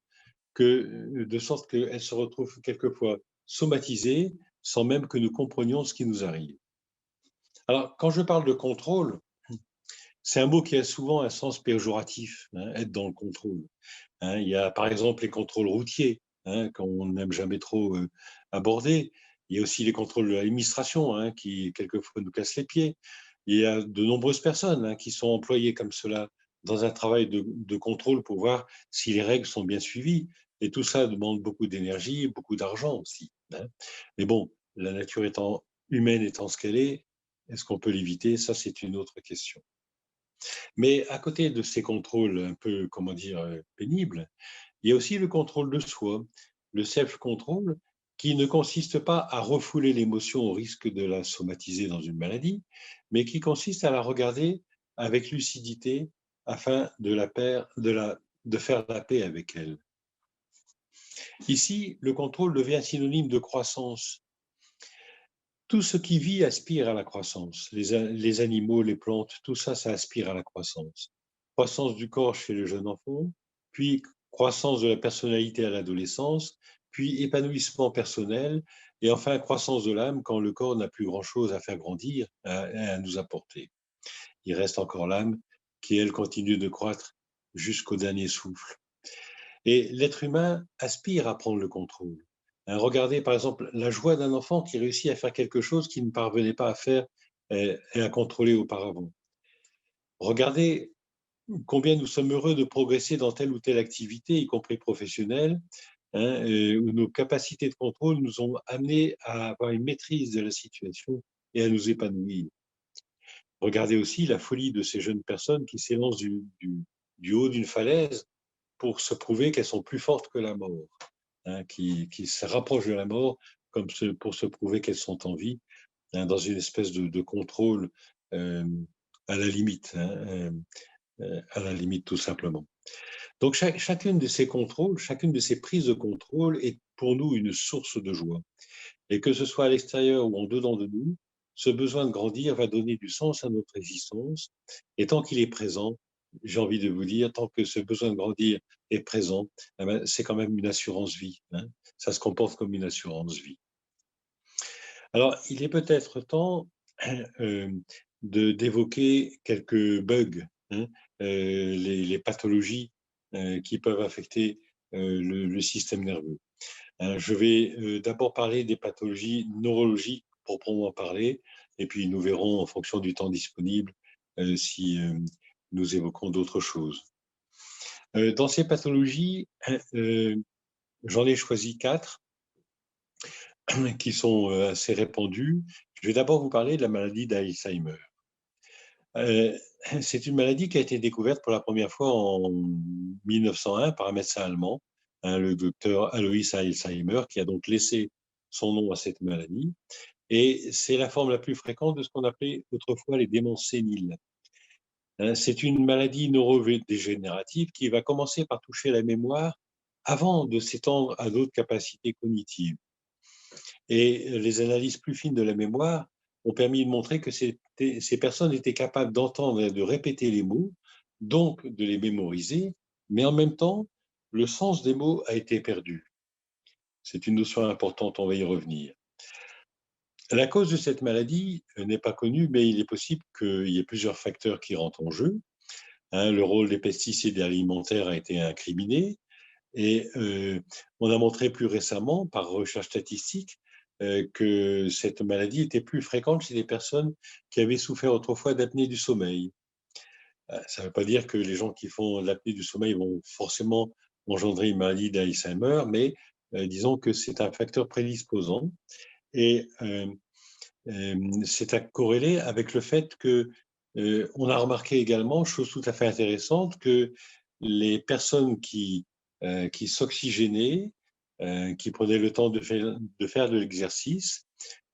de sorte qu'elles se retrouvent quelquefois somatisées sans même que nous comprenions ce qui nous arrive. Alors, quand je parle de contrôle, c'est un mot qui a souvent un sens péjoratif, être dans le contrôle. Il y a par exemple les contrôles routiers, qu'on n'aime jamais trop aborder. Il y a aussi les contrôles de l'administration, qui quelquefois nous cassent les pieds. Il y a de nombreuses personnes qui sont employées comme cela dans un travail de contrôle pour voir si les règles sont bien suivies. Et tout ça demande beaucoup d'énergie, beaucoup d'argent aussi. Mais bon, la nature humaine étant ce qu'elle est-ce qu'on peut l'éviter? Ça, c'est une autre question. Mais à côté de ces contrôles un peu, comment dire, pénibles, il y a aussi le contrôle de soi, le self-control, qui ne consiste pas à refouler l'émotion au risque de la somatiser dans une maladie, mais qui consiste à la regarder avec lucidité afin de faire la paix avec elle. Ici, le contrôle devient synonyme de croissance. Tout ce qui vit aspire à la croissance. Les animaux, les plantes, tout ça, ça aspire à la croissance. Croissance du corps chez le jeune enfant, puis croissance de la personnalité à l'adolescence, puis épanouissement personnel, et enfin croissance de l'âme quand le corps n'a plus grand-chose à faire grandir, à nous apporter. Il reste encore l'âme qui, elle, continue de croître jusqu'au dernier souffle. Et l'être humain aspire à prendre le contrôle. Regardez par exemple la joie d'un enfant qui réussit à faire quelque chose qu'il ne parvenait pas à faire et à contrôler auparavant. Regardez combien nous sommes heureux de progresser dans telle ou telle activité, y compris professionnelle, où nos capacités de contrôle nous ont amenés à avoir une maîtrise de la situation et à nous épanouir. Regardez aussi la folie de ces jeunes personnes qui s'élancent du haut d'une falaise pour se prouver qu'elles sont plus fortes que la mort, qui se rapprochent de la mort pour se prouver qu'elles sont en vie, dans une espèce de contrôle à la limite, à la limite tout simplement. Donc chacune de ces contrôles, chacune de ces prises de contrôle est pour nous une source de joie. Et que ce soit à l'extérieur ou en dedans de nous, ce besoin de grandir va donner du sens à notre existence. Et tant qu'il est présent, j'ai envie de vous dire, tant que ce besoin de grandir est présent, eh ben, c'est quand même une assurance vie. Ça se comporte comme une assurance vie. Alors, il est peut-être temps d'évoquer quelques bugs, les pathologies qui peuvent affecter le système nerveux. Je vais d'abord parler des pathologies neurologiques proprement parler, et puis nous verrons en fonction du temps disponible si nous évoquons d'autres choses. Dans ces pathologies, j'en ai choisi 4 qui sont assez répandues. Je vais d'abord vous parler de la maladie d'Alzheimer. C'est une maladie qui a été découverte pour la première fois en 1901 par un médecin allemand, le docteur Alois Alzheimer, qui a donc laissé son nom à cette maladie. Et c'est la forme la plus fréquente de ce qu'on appelait autrefois les démences séniles. C'est une maladie neurodégénérative qui va commencer par toucher la mémoire avant de s'étendre à d'autres capacités cognitives. Et les analyses plus fines de la mémoire ont permis de montrer que ces personnes étaient capables d'entendre et de répéter les mots, donc de les mémoriser, mais en même temps, le sens des mots a été perdu. C'est une notion importante, on va y revenir. La cause de cette maladie n'est pas connue, mais il est possible qu'il y ait plusieurs facteurs qui rentrent en jeu. Le rôle des pesticides alimentaires a été incriminé et on a montré plus récemment, par recherche statistique, que cette maladie était plus fréquente chez des personnes qui avaient souffert autrefois d'apnée du sommeil. Ça ne veut pas dire que les gens qui font de l'apnée du sommeil vont forcément engendrer une maladie d'Alzheimer, mais disons que c'est un facteur prédisposant. Et c'est à corréler avec le fait que on a remarqué également, chose tout à fait intéressante, que les personnes qui s'oxygénaient, qui prenaient le temps de faire de l'exercice,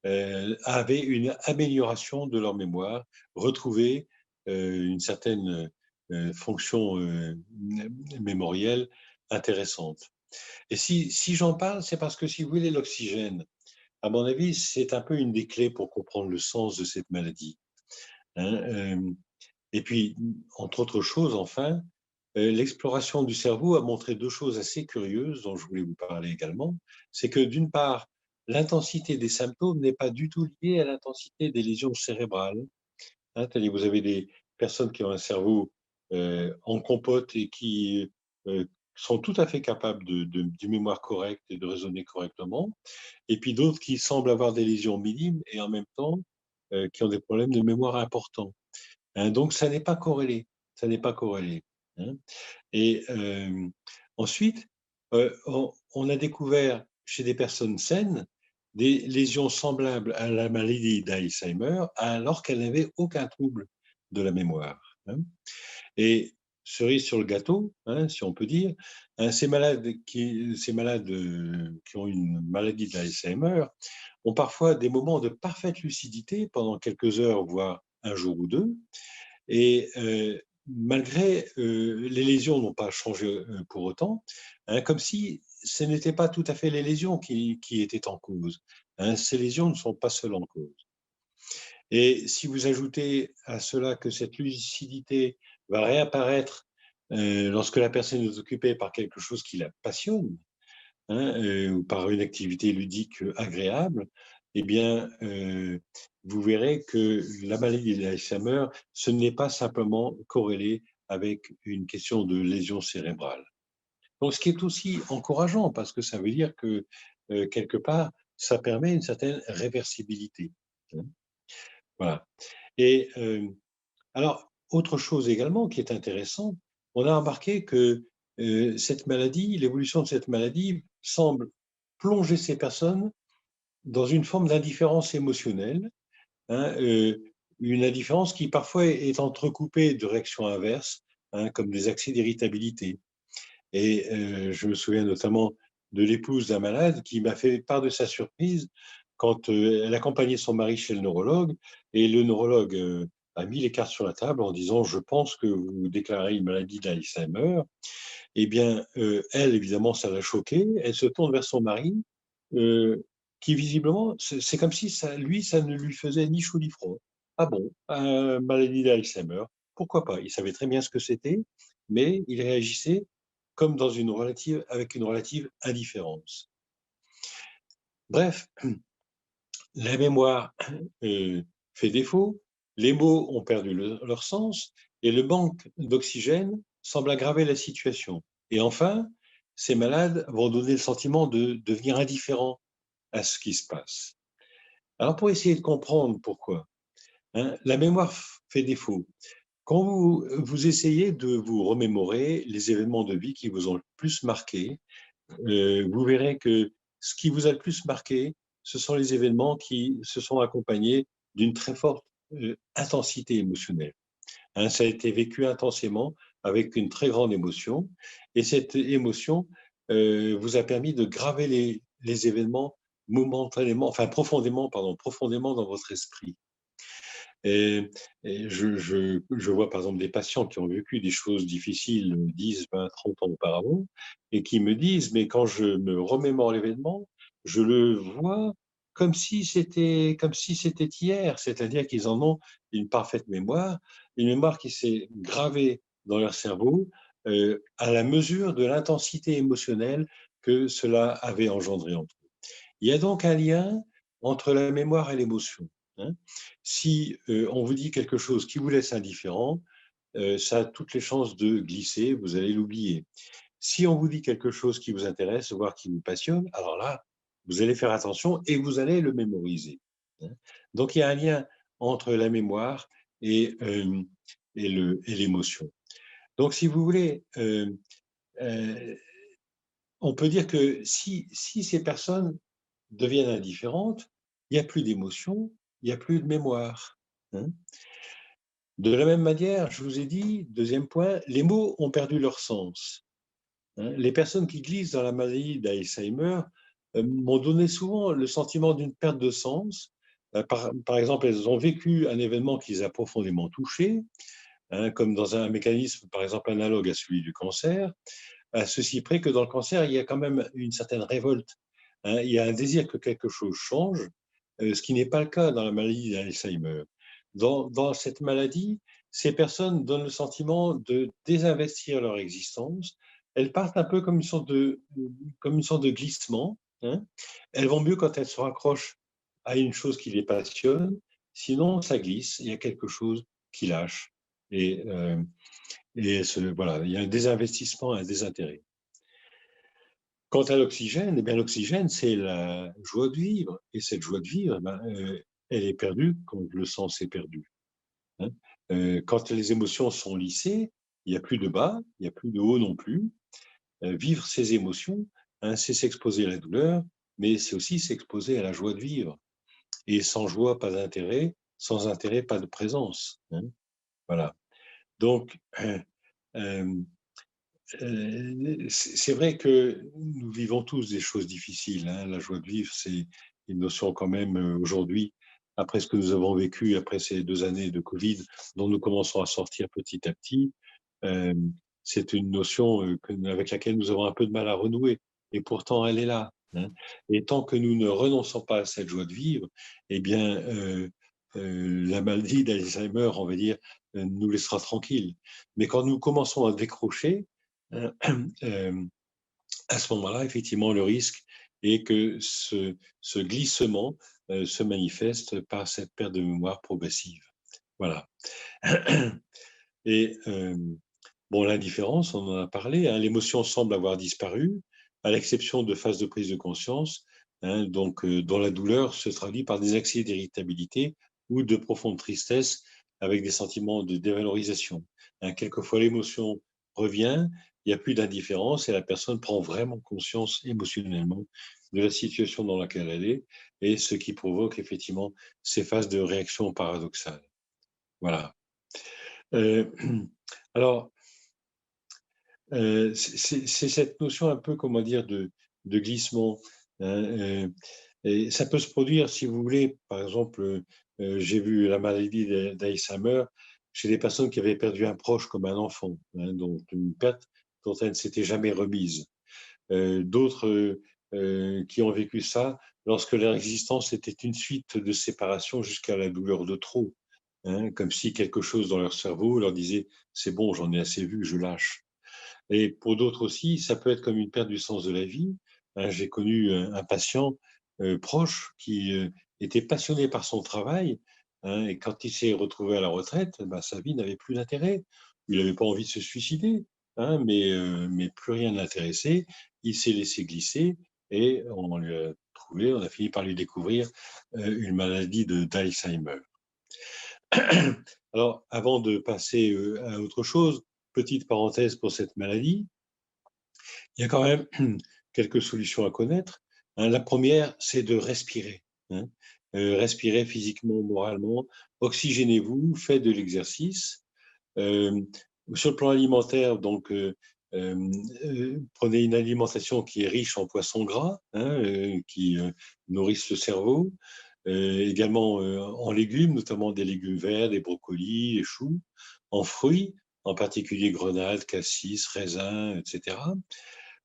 avaient une amélioration de leur mémoire, retrouvaient une certaine fonction mémorielle intéressante. Et si j'en parle, c'est parce que si vous voulez l'oxygène, à mon avis, c'est un peu une des clés pour comprendre le sens de cette maladie, hein. Et puis, entre autres choses, enfin, l'exploration du cerveau a montré deux choses assez curieuses dont je voulais vous parler également. C'est que d'une part, l'intensité des symptômes n'est pas du tout liée à l'intensité des lésions cérébrales, hein. C'est-à-dire, vous avez des personnes qui ont un cerveau en compote et qui sont tout à fait capables d'une mémoire correcte et de raisonner correctement, et puis d'autres qui semblent avoir des lésions minimes et en même temps qui ont des problèmes de mémoire importants, hein. Donc, ça n'est pas corrélé. Ça n'est pas corrélé, hein. Et ensuite, on a découvert chez des personnes saines des lésions semblables à la maladie d'Alzheimer alors qu'elles n'avaient aucun trouble de la mémoire, hein. Et cerise sur le gâteau, hein, si on peut dire, hein, ces malades qui ont une maladie d'Alzheimer ont parfois des moments de parfaite lucidité pendant quelques heures, voire un jour ou deux, et malgré les lésions n'ont pas changé pour autant, hein, comme si ce n'étaient pas tout à fait les lésions qui étaient en cause, hein. Ces lésions ne sont pas seules en cause. Et si vous ajoutez à cela que cette lucidité va réapparaître lorsque la personne est occupée par quelque chose qui la passionne, hein, ou par une activité ludique agréable, eh bien, vous verrez que la maladie d'Alzheimer, ce n'est pas simplement corrélé avec une question de lésion cérébrale. Donc, ce qui est aussi encourageant, parce que ça veut dire que, quelque part, ça permet une certaine réversibilité, hein. Voilà. Et alors, autre chose également qui est intéressant, on a remarqué que cette maladie, l'évolution de cette maladie semble plonger ces personnes dans une forme d'indifférence émotionnelle, hein, une indifférence qui parfois est entrecoupée de réactions inverses, hein, comme des accès d'irritabilité. Et je me souviens notamment de l'épouse d'un malade qui m'a fait part de sa surprise quand elle accompagnait son mari chez le neurologue, et le neurologue a mis les cartes sur la table en disant: «Je pense que vous déclarez une maladie d'Alzheimer». Eh bien, elle, évidemment, ça l'a choquée. Elle se tourne vers son mari, heu, qui visiblement, c'est comme si ça lui, ça ne lui faisait ni chaud ni froid. «Ah bon? Maladie d'Alzheimer, pourquoi pas?» Il savait très bien ce que c'était, mais il réagissait comme dans une relative avec une relative indifférence. Bref, la mémoire fait défaut, les mots ont perdu leur sens et le manque d'oxygène semble aggraver la situation. Et enfin, ces malades vont donner le sentiment de devenir indifférents à ce qui se passe. Alors, pour essayer de comprendre pourquoi, hein, la mémoire fait défaut. Quand vous essayez de vous remémorer les événements de vie qui vous ont le plus marqué, vous verrez que ce qui vous a le plus marqué, ce sont les événements qui se sont accompagnés d'une très forte intensité émotionnelle, hein. Ça a été vécu intensément avec une très grande émotion, et cette émotion vous a permis de graver les événements momentanément, enfin profondément, pardon, profondément dans votre esprit. Et, je vois par exemple des patients qui ont vécu des choses difficiles 10, 20, 30 ans auparavant, et qui me disent: «Mais quand je me remémore l'événement, je le vois comme si c'était hier». C'est-à-dire qu'ils en ont une parfaite mémoire, une mémoire qui s'est gravée dans leur cerveau, à la mesure de l'intensité émotionnelle que cela avait engendré en eux. Il y a donc un lien entre la mémoire et l'émotion, hein. Si on vous dit quelque chose qui vous laisse indifférent, ça a toutes les chances de glisser, vous allez l'oublier. Si on vous dit quelque chose qui vous intéresse, voire qui vous passionne, alors là, vous allez faire attention et vous allez le mémoriser, hein. Donc il y a un lien entre la mémoire et, et l'émotion. Donc si vous voulez, euh, on peut dire que si ces personnes deviennent indifférentes, il n'y a plus d'émotion, il n'y a plus de mémoire, hein. De la même manière, je vous ai dit, deuxième point, les mots ont perdu leur sens, hein. Les personnes qui glissent dans la maladie d'Alzheimer m'ont donné souvent le sentiment d'une perte de sens. Par exemple, elles ont vécu un événement qui les a profondément touchées, hein, comme dans un mécanisme, par exemple, analogue à celui du cancer. à ceci près que dans le cancer, il y a quand même une certaine révolte. Hein. Il y a un désir que quelque chose change, ce qui n'est pas le cas dans la maladie d'Alzheimer. Dans cette maladie, ces personnes donnent le sentiment de désinvestir leur existence. Elles partent un peu comme une sorte de glissement. Hein. Elles vont mieux quand elles se raccrochent à une chose qui les passionne. Sinon, ça glisse. Il y a quelque chose qui lâche. Et, voilà, il y a un désinvestissement, un désintérêt. Quant à l'oxygène, eh bien l'oxygène, c'est la joie de vivre. Et cette joie de vivre, elle est perdue quand le sens est perdu. Hein. Quand les émotions sont lissées, il n'y a plus de bas, il n'y a plus de haut non plus. Vivre ces émotions, hein, c'est s'exposer à la douleur, mais c'est aussi s'exposer à la joie de vivre. Et sans joie, pas d'intérêt. Sans intérêt, pas de présence. Hein. Voilà. Donc, euh, c'est vrai que nous vivons tous des choses difficiles. Hein. La joie de vivre, c'est une notion quand même aujourd'hui, après ce que nous avons vécu, après ces 2 années de Covid, dont nous commençons à sortir petit à petit, euh, c'est une notion avec laquelle nous avons un peu de mal à renouer. Et pourtant, elle est là. Hein. Et tant que nous ne renonçons pas à cette joie de vivre, eh bien, la maladie d'Alzheimer, on va dire, nous laissera tranquilles. Mais quand nous commençons à décrocher, euh, euh, à ce moment-là, effectivement, le risque est que ce glissement se manifeste par cette perte de mémoire progressive. Voilà. Et bon, l'indifférence, on en a parlé, hein, l'émotion semble avoir disparu, à l'exception de phases de prise de conscience, hein, donc dont la douleur se traduit par des accès d'irritabilité ou de profonde tristesse avec des sentiments de dévalorisation. Hein, quelquefois, l'émotion revient, il n'y a plus d'indifférence et la personne prend vraiment conscience émotionnellement de la situation dans laquelle elle est et ce qui provoque effectivement ces phases de réaction paradoxale. Voilà. Euh, alors, c'est cette notion un peu, comment dire, de glissement. Hein, et ça peut se produire, si vous voulez, par exemple, j'ai vu la maladie d'Alzheimer chez des personnes qui avaient perdu un proche comme un enfant, hein, donc une perte dont elles ne s'étaient jamais remises. D'autres qui ont vécu ça lorsque leur existence était une suite de séparations jusqu'à la douleur de trop, hein, comme si quelque chose dans leur cerveau leur disait c'est bon, j'en ai assez vu, je lâche. Et pour d'autres aussi, ça peut être comme une perte du sens de la vie. Hein, j'ai connu un patient proche qui était passionné par son travail, hein, et quand il s'est retrouvé à la retraite, ben, sa vie n'avait plus d'intérêt. Il n'avait pas envie de se suicider, hein, mais plus rien n'intéressait. Il s'est laissé glisser et on lui a trouvé, on a fini par lui découvrir une maladie d'Alzheimer. Alors, avant de passer à autre chose, petite parenthèse pour cette maladie, il y a quand même quelques solutions à connaître. Hein. La première, c'est de respirer. Hein. Respirer physiquement, moralement, oxygénez-vous, faites de l'exercice. Euh, sur le plan alimentaire, donc, prenez une alimentation qui est riche en poissons gras, hein, qui nourrissent le cerveau. Également en légumes, notamment des légumes verts, des brocolis, des choux, en fruits, en particulier grenades, cassis, raisins, etc.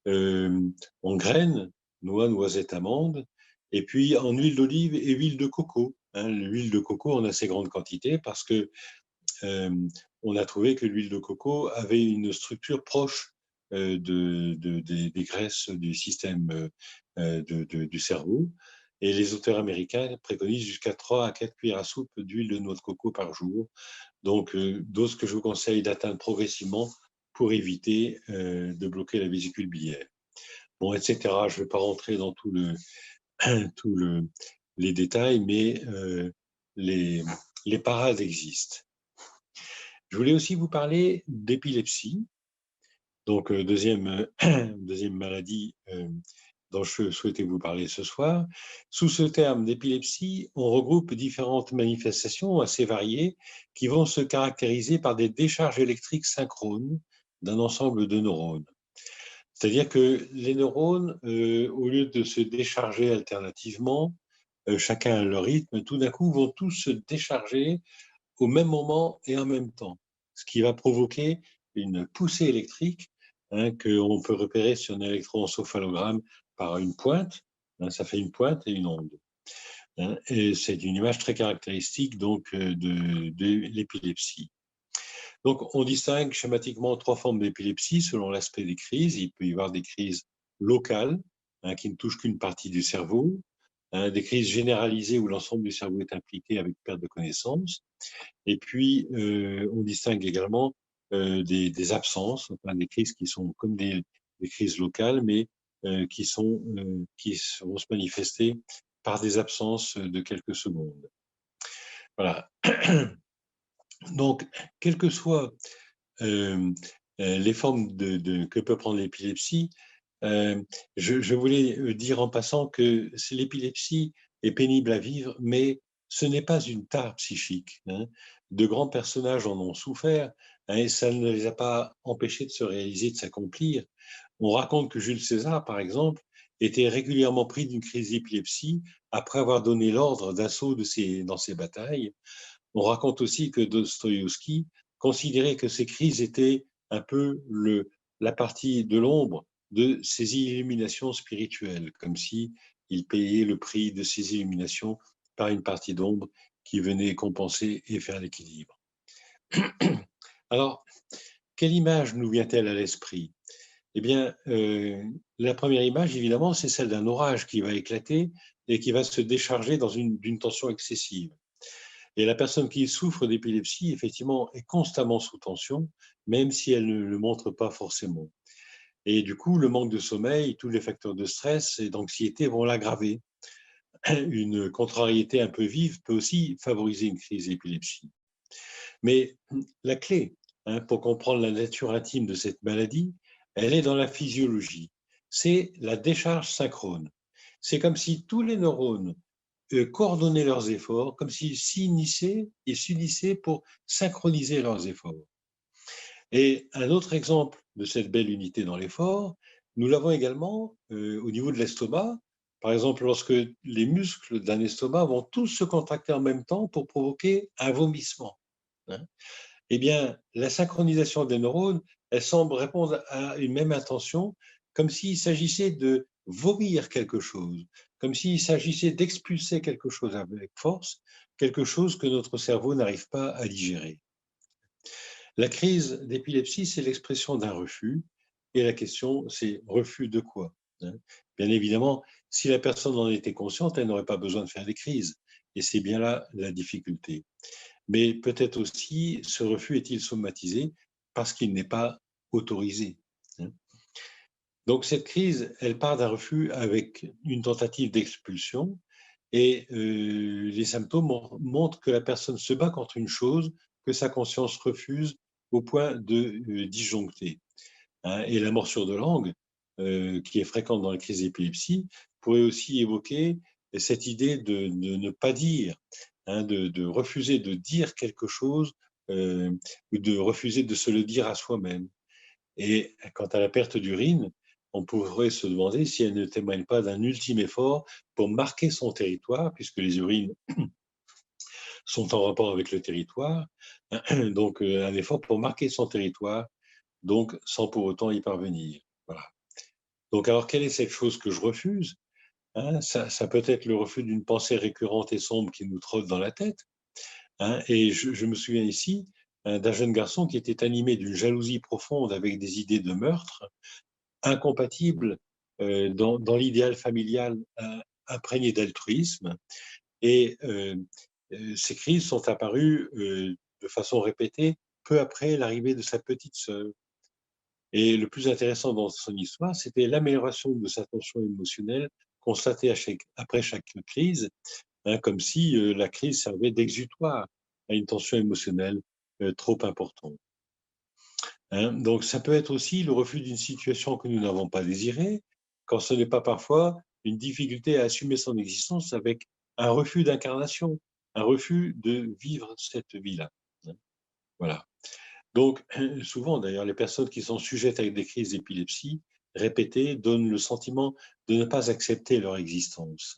Euh, en graines, noix, noisettes, amandes, et puis en huile d'olive et huile de coco. Hein. L'huile de coco en assez grande quantité parce que euh, on a trouvé que l'huile de coco avait une structure proche des graisses du système du cerveau. Et les auteurs américains préconisent jusqu'à 3 à 4 cuillères à soupe d'huile de noix de coco par jour. Donc, dose que je vous conseille d'atteindre progressivement pour éviter de bloquer la vésicule biliaire. Bon, etc. Je ne vais pas rentrer dans tout les détails, mais les, les parades existent. Je voulais aussi vous parler d'épilepsie, donc deuxième maladie dont je souhaitais vous parler ce soir. Sous ce terme d'épilepsie, on regroupe différentes manifestations assez variées qui vont se caractériser par des décharges électriques synchrones d'un ensemble de neurones. C'est-à-dire que les neurones, au lieu de se décharger alternativement, chacun à leur rythme, tout d'un coup vont tous se décharger au même moment et en même temps, ce qui va provoquer une poussée électrique qu'on peut repérer sur un électroencéphalogramme par une pointe. Ça fait une pointe et une onde. Et c'est une image très caractéristique donc de l'épilepsie. Donc, on distingue schématiquement trois formes d'épilepsie selon l'aspect des crises. Il peut y avoir des crises locales, qui ne touchent qu'une partie du cerveau, des crises généralisées où l'ensemble du cerveau est impliqué avec perte de connaissance. Et puis, on distingue également des absences, enfin, des crises qui sont comme des crises locales, mais qui vont se manifester par des absences de quelques secondes. Voilà. Donc, quelles que soient euh, les formes que peut prendre l'épilepsie, je voulais dire en passant que l'épilepsie est pénible à vivre, mais ce n'est pas une tare psychique. De grands personnages en ont souffert, et ça ne les a pas empêchés de se réaliser, de s'accomplir. On raconte que Jules César, par exemple, était régulièrement pris d'une crise d'épilepsie après avoir donné l'ordre d'assaut dans ses batailles. On raconte aussi que Dostoïevski considérait que ces crises étaient un peu la partie de l'ombre de ses illuminations spirituelles, comme si il payait le prix de ces illuminations par une partie d'ombre qui venait compenser et faire l'équilibre. Alors, quelle image nous vient-elle à l'esprit? Eh bien, la première image, évidemment, c'est celle d'un orage qui va éclater et qui va se décharger d'une tension excessive. Et la personne qui souffre d'épilepsie, effectivement, est constamment sous tension, même si elle ne le montre pas forcément. Et du coup, le manque de sommeil, tous les facteurs de stress et d'anxiété vont l'aggraver. Une contrariété un peu vive peut aussi favoriser une crise d'épilepsie. Mais la clé, pour comprendre la nature intime de cette maladie, elle est dans la physiologie. C'est la décharge synchrone. C'est comme si tous les neurones coordonner leurs efforts, comme s'ils s'unissaient pour synchroniser leurs efforts. Et un autre exemple de cette belle unité dans l'effort, nous l'avons également au niveau de l'estomac. Par exemple, lorsque les muscles d'un estomac vont tous se contracter en même temps pour provoquer un vomissement. Eh bien, la synchronisation des neurones, elle semble répondre à une même intention, comme s'il s'agissait de vomir quelque chose, comme s'il s'agissait d'expulser quelque chose avec force, quelque chose que notre cerveau n'arrive pas à digérer. La crise d'épilepsie, c'est l'expression d'un refus, et la question, c'est refus de quoi? Bien évidemment, si la personne en était consciente, elle n'aurait pas besoin de faire des crises, et c'est bien là la difficulté. Mais peut-être aussi, ce refus est-il somatisé parce qu'il n'est pas autorisé. Donc cette crise, elle part d'un refus avec une tentative d'expulsion et les symptômes montrent que la personne se bat contre une chose que sa conscience refuse au point de disjoncter. Et la morsure de langue, qui est fréquente dans la crise d'épilepsie, pourrait aussi évoquer cette idée de ne pas dire, de refuser de dire quelque chose ou de refuser de se le dire à soi-même. Et quant à la perte d'urine, on pourrait se demander si elle ne témoigne pas d'un ultime effort pour marquer son territoire, puisque les urines sont en rapport avec le territoire, donc un effort pour marquer son territoire, donc sans pour autant y parvenir. Voilà. Donc alors, quelle est cette chose que je refuse? Ça peut être le refus d'une pensée récurrente et sombre qui nous trotte dans la tête. Et je me souviens ici d'un jeune garçon qui était animé d'une jalousie profonde avec des idées de meurtre, incompatibles dans l'idéal familial imprégné d'altruisme. Et ces crises sont apparues de façon répétée peu après l'arrivée de sa petite sœur. Et le plus intéressant dans son histoire, c'était l'amélioration de sa tension émotionnelle constatée après chaque crise, comme si la crise servait d'exutoire à une tension émotionnelle trop importante. Donc ça peut être aussi le refus d'une situation que nous n'avons pas désirée, quand ce n'est pas parfois une difficulté à assumer son existence avec un refus d'incarnation, un refus de vivre cette vie-là. Voilà. Donc, souvent d'ailleurs, les personnes qui sont sujettes à des crises d'épilepsie répétées donnent le sentiment de ne pas accepter leur existence.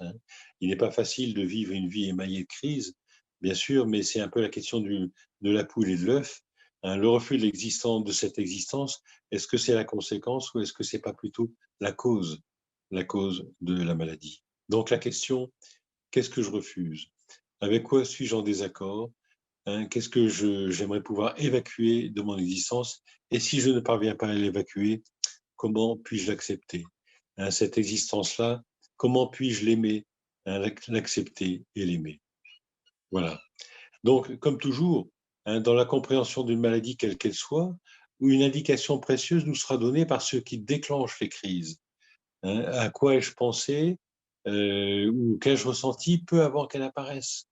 Il n'est pas facile de vivre une vie émaillée de crises, bien sûr, mais c'est un peu la question de la poule et de l'œuf. hein, le refus de l'existence, de cette existence, est-ce que c'est la conséquence ou est-ce que c'est pas plutôt la cause de la maladie? Donc la question, qu'est-ce que je refuse? Avec quoi suis-je en désaccord? Hein, qu'est-ce que j'aimerais pouvoir évacuer de mon existence? Et si je ne parviens pas à l'évacuer, comment puis-je l'accepter? Hein, cette existence-là, comment puis-je l'aimer, hein, l'accepter et l'aimer? Voilà. Donc, comme toujours, hein, dans la compréhension d'une maladie quelle qu'elle soit, où une indication précieuse nous sera donnée par ce qui déclenche les crises. Hein, à quoi ai-je pensé ou qu'ai-je ressenti peu avant qu'elle apparaisse?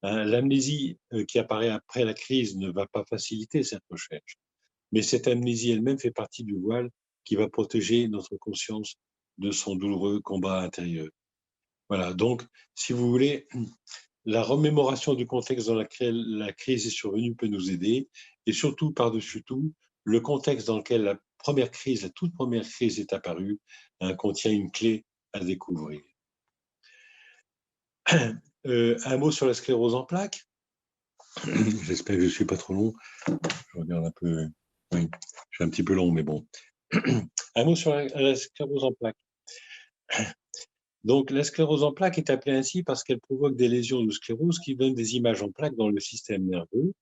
Hein, l'amnésie qui apparaît après la crise ne va pas faciliter cette recherche, mais cette amnésie elle-même fait partie du voile qui va protéger notre conscience de son douloureux combat intérieur. Voilà, donc, si vous voulez, la remémoration du contexte dans lequel la crise est survenue peut nous aider, et surtout, par-dessus tout, le contexte dans lequel la première crise, la toute première crise est apparue, hein, contient une clé à découvrir. Un mot sur la sclérose en plaques. J'espère que je ne suis pas trop long. Je regarde un peu. Oui, je suis un petit peu long, mais bon. Un mot sur la sclérose en plaques. Donc, la sclérose en plaques est appelée ainsi parce qu'elle provoque des lésions de sclérose qui donnent des images en plaques dans le système nerveux.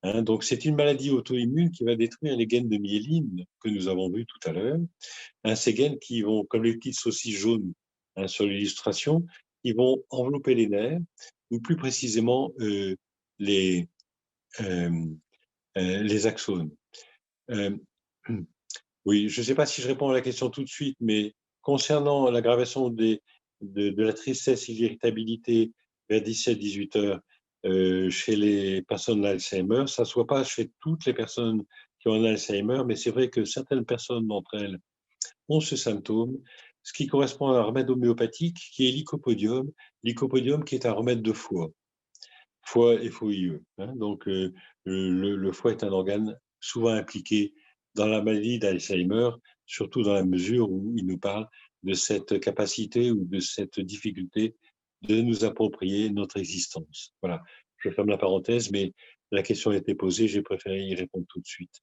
Hein, donc, c'est une maladie auto-immune qui va détruire les gaines de myéline que nous avons vues tout à l'heure. Hein, ces gaines qui vont, comme les petites saucisses jaunes, hein, sur l'illustration, qui vont envelopper les nerfs, ou plus précisément les, euh, les axones. Euh, oui, je ne sais pas si je réponds à la question tout de suite, mais concernant l'aggravation de la tristesse et de l'irritabilité vers 17-18 heures chez les personnes d'Alzheimer, ça ne soit pas chez toutes les personnes qui ont un Alzheimer, mais c'est vrai que certaines personnes d'entre elles ont ce symptôme, ce qui correspond à un remède homéopathique qui est l'icopodium qui est un remède de foie, foie et foie. Hein, donc le foie est un organe souvent impliqué dans la maladie d'Alzheimer, surtout dans la mesure où il nous parle de cette capacité ou de cette difficulté de nous approprier notre existence. Voilà, je ferme la parenthèse, mais la question a été posée, j'ai préféré y répondre tout de suite.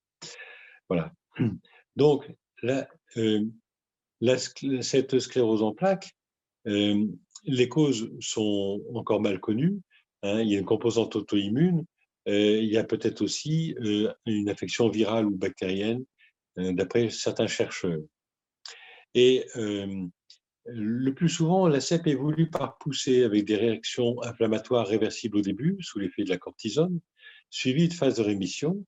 Voilà. Donc, là, cette sclérose en plaques, les causes sont encore mal connues. Hein, il y a une composante auto-immune. Il y a peut-être aussi une infection virale ou bactérienne, d'après certains chercheurs. Et le plus souvent, la CEP évolue par poussée avec des réactions inflammatoires réversibles au début, sous l'effet de la cortisone, suivies de phases de rémission.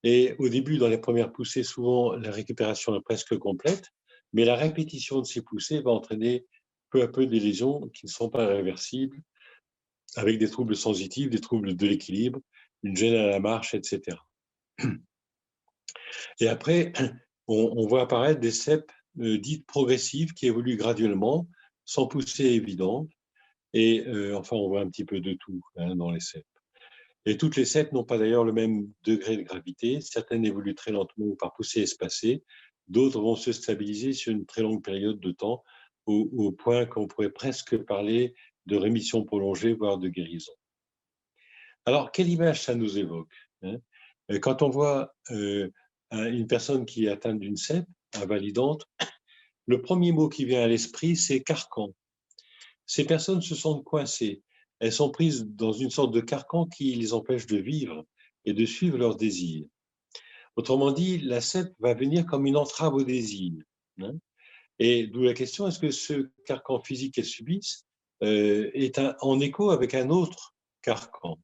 Et au début, dans les premières poussées, souvent, la récupération est presque complète, mais la répétition de ces poussées va entraîner peu à peu des lésions qui ne sont pas réversibles, avec des troubles sensitifs, des troubles de l'équilibre, une gêne à la marche, etc. Et après, on voit apparaître des CEP dites progressives qui évoluent graduellement, sans poussée évidente. Et enfin, on voit un petit peu de tout, hein, dans les CEP. Et toutes les CEP n'ont pas d'ailleurs le même degré de gravité. Certaines évoluent très lentement ou par poussée espacée. D'autres vont se stabiliser sur une très longue période de temps, au point qu'on pourrait presque parler de rémission prolongée, voire de guérison. Alors, quelle image ça nous évoque, hein? Quand on voit une personne qui est atteinte d'une CEP invalidante, le premier mot qui vient à l'esprit, c'est carcan. Ces personnes se sentent coincées. Elles sont prises dans une sorte de carcan qui les empêche de vivre et de suivre leurs désirs. Autrement dit, la CEP va venir comme une entrave au désir, hein. Et d'où la question, est-ce que ce carcan physique qu'elles subissent est en écho avec un autre carcan?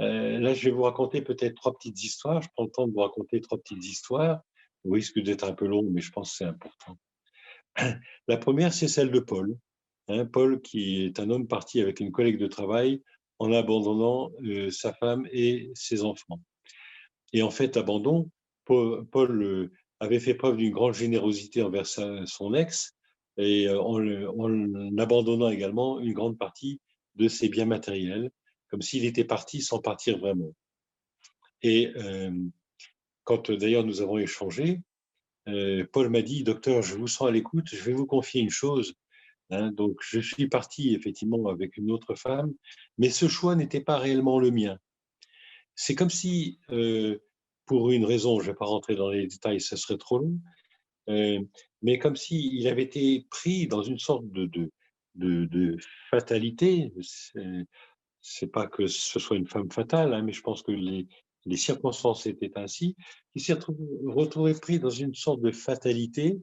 Là, je vais vous raconter peut-être trois petites histoires. Je prends le temps de vous raconter trois petites histoires. Au risque d'être un peu long, mais je pense que c'est important. La première, c'est celle de Paul. Hein, Paul, qui est un homme parti avec une collègue de travail en abandonnant sa femme et ses enfants. Et en fait, abandon, Paul avait fait preuve d'une grande générosité envers son ex, et en abandonnant également une grande partie de ses biens matériels, comme s'il était parti sans partir vraiment. Et quand d'ailleurs nous avons échangé, Paul m'a dit, docteur, je vous sens à l'écoute, je vais vous confier une chose. Hein, donc, je suis parti effectivement avec une autre femme, mais ce choix n'était pas réellement le mien. C'est comme si pour une raison, je ne vais pas rentrer dans les détails, ça serait trop long, euh, mais comme s'il avait été pris dans une sorte de fatalité. C'est pas que ce soit une femme fatale, hein, mais je pense que les circonstances étaient ainsi, qu'il s'est retrouvé pris dans une sorte de fatalité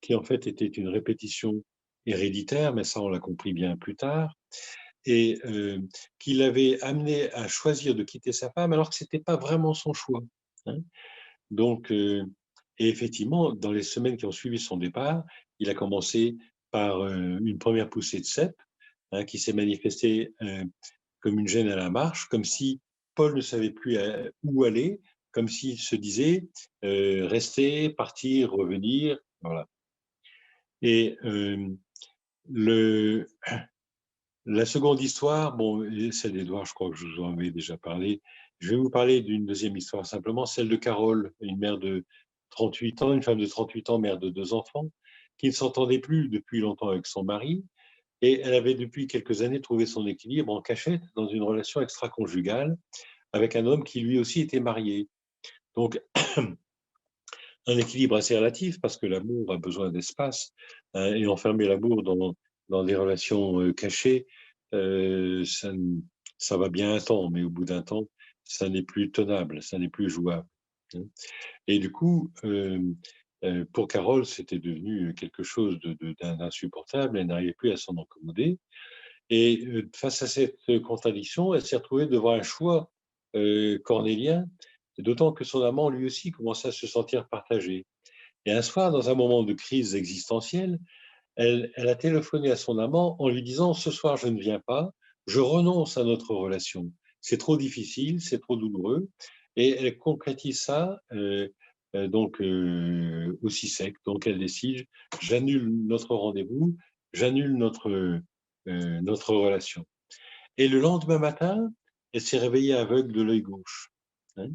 qui en fait était une répétition héréditaire, mais ça on l'a compris bien plus tard, et qui l'avait amené à choisir de quitter sa femme alors que c'était pas vraiment son choix, hein. Donc, et effectivement, dans les semaines qui ont suivi son départ, il a commencé par une première poussée de cèpe, hein, qui s'est manifestée comme une gêne à la marche, comme si Paul ne savait plus où aller, comme s'il se disait rester, partir, revenir, voilà. Et le, la seconde histoire, bon, celle d'Édouard, je crois que je vous en avais déjà parlé. Je vais vous parler d'une deuxième histoire simplement, celle de Carole, une mère de 38 ans, une femme de 38 ans, mère de 2 enfants, qui ne s'entendait plus depuis longtemps avec son mari. Et elle avait depuis quelques années trouvé son équilibre en cachette dans une relation extra-conjugale avec un homme qui lui aussi était marié. Donc, un équilibre assez relatif parce que l'amour a besoin d'espace, hein, et enfermer l'amour dans des relations cachées, ça, ça va bien un temps, mais au bout d'un temps, ça n'est plus tenable, ça n'est plus jouable, hein. Et du coup, pour Carole, c'était devenu quelque chose d'insupportable, elle n'arrivait plus à s'en accommoder. Et face à cette contradiction, elle s'est retrouvée devant un choix cornélien, d'autant que son amant, lui aussi, commençait à se sentir partagé. Et un soir, dans un moment de crise existentielle, elle a téléphoné à son amant en lui disant: «Ce soir, je ne viens pas, je renonce à notre relation. C'est trop difficile, c'est trop douloureux». Et elle concrétise ça donc aussi sec. Donc elle décide: «J'annule notre rendez-vous, j'annule notre relation». Et le lendemain matin, elle s'est réveillée aveugle de l'œil gauche, hein.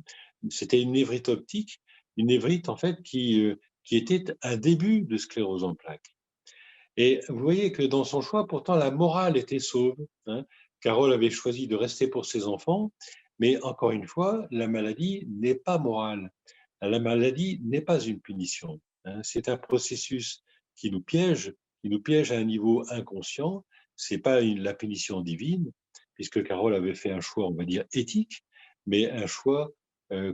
C'était une névrite optique, une névrite en fait qui était un début de sclérose en plaques. Et vous voyez que dans son choix, pourtant, la morale était sauve, hein. Carole avait choisi de rester pour ses enfants, mais encore une fois, la maladie n'est pas morale. La maladie n'est pas une punition, hein. C'est un processus qui nous piège à un niveau inconscient. C'est pas la punition divine, puisque Carole avait fait un choix, on va dire, éthique, mais un choix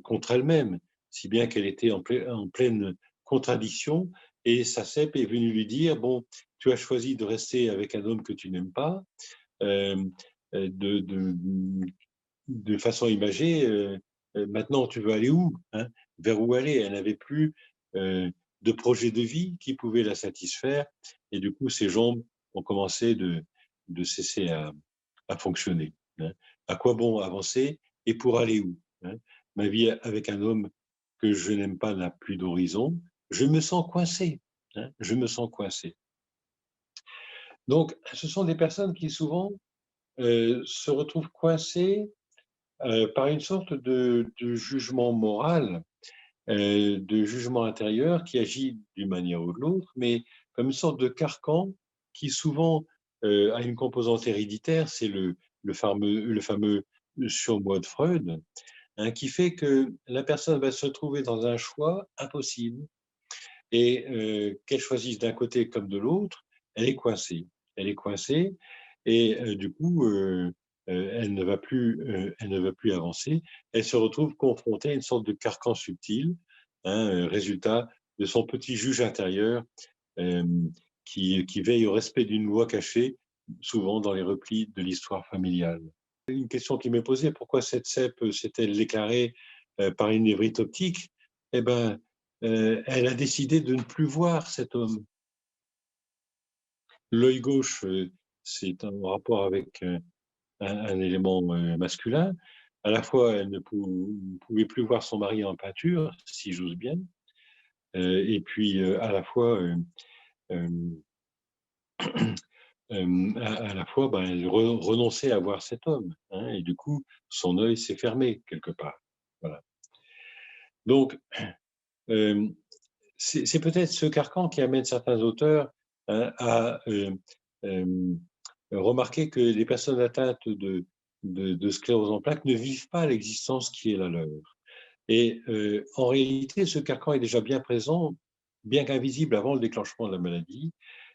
contre elle-même, si bien qu'elle était en pleine contradiction. Et sa CEP est venue lui dire: bon, tu as choisi de rester avec un homme que tu n'aimes pas, euh, de, de, de façon imagée, maintenant tu veux aller où, hein, vers où aller? Elle n'avait plus de projet de vie qui pouvait la satisfaire, et du coup ses jambes ont commencé de cesser à fonctionner, hein. À quoi bon avancer et pour aller où, hein? Ma vie avec un homme que je n'aime pas n'a plus d'horizon, je me sens coincé, hein, je me sens coincé. Donc, ce sont des personnes qui souvent se retrouvent coincées par une sorte de jugement moral, de jugement intérieur qui agit d'une manière ou de l'autre, mais comme une sorte de carcan qui souvent a une composante héréditaire, c'est le fameux surmoi de Freud, hein, qui fait que la personne va se trouver dans un choix impossible, et qu'elle choisisse d'un côté comme de l'autre, elle est coincée. Elle est coincée, et du coup, elle ne va plus avancer. Elle se retrouve confrontée à une sorte de carcan subtil, hein, résultat de son petit juge intérieur euh, qui veille au respect d'une loi cachée, souvent dans les replis de l'histoire familiale. Une question qui m'est posée: pourquoi cette cèpe s'est-elle déclarée par une névrite optique? Eh ben, elle a décidé de ne plus voir cet homme. L'œil gauche, c'est un rapport avec un élément masculin. À la fois, elle ne pouvait plus voir son mari en peinture, si j'ose bien, et puis à la fois, euh, à la fois, ben, elle renonçait à voir cet homme, hein, et du coup, son œil s'est fermé quelque part. Voilà. Donc, euh, c'est peut-être ce carcan qui amène certains auteurs hein, à euh, remarquer que les personnes atteintes de sclérose en plaques ne vivent pas l'existence qui est la leur. Et en réalité, ce carcan est déjà bien présent, bien qu'invisible avant le déclenchement de la maladie.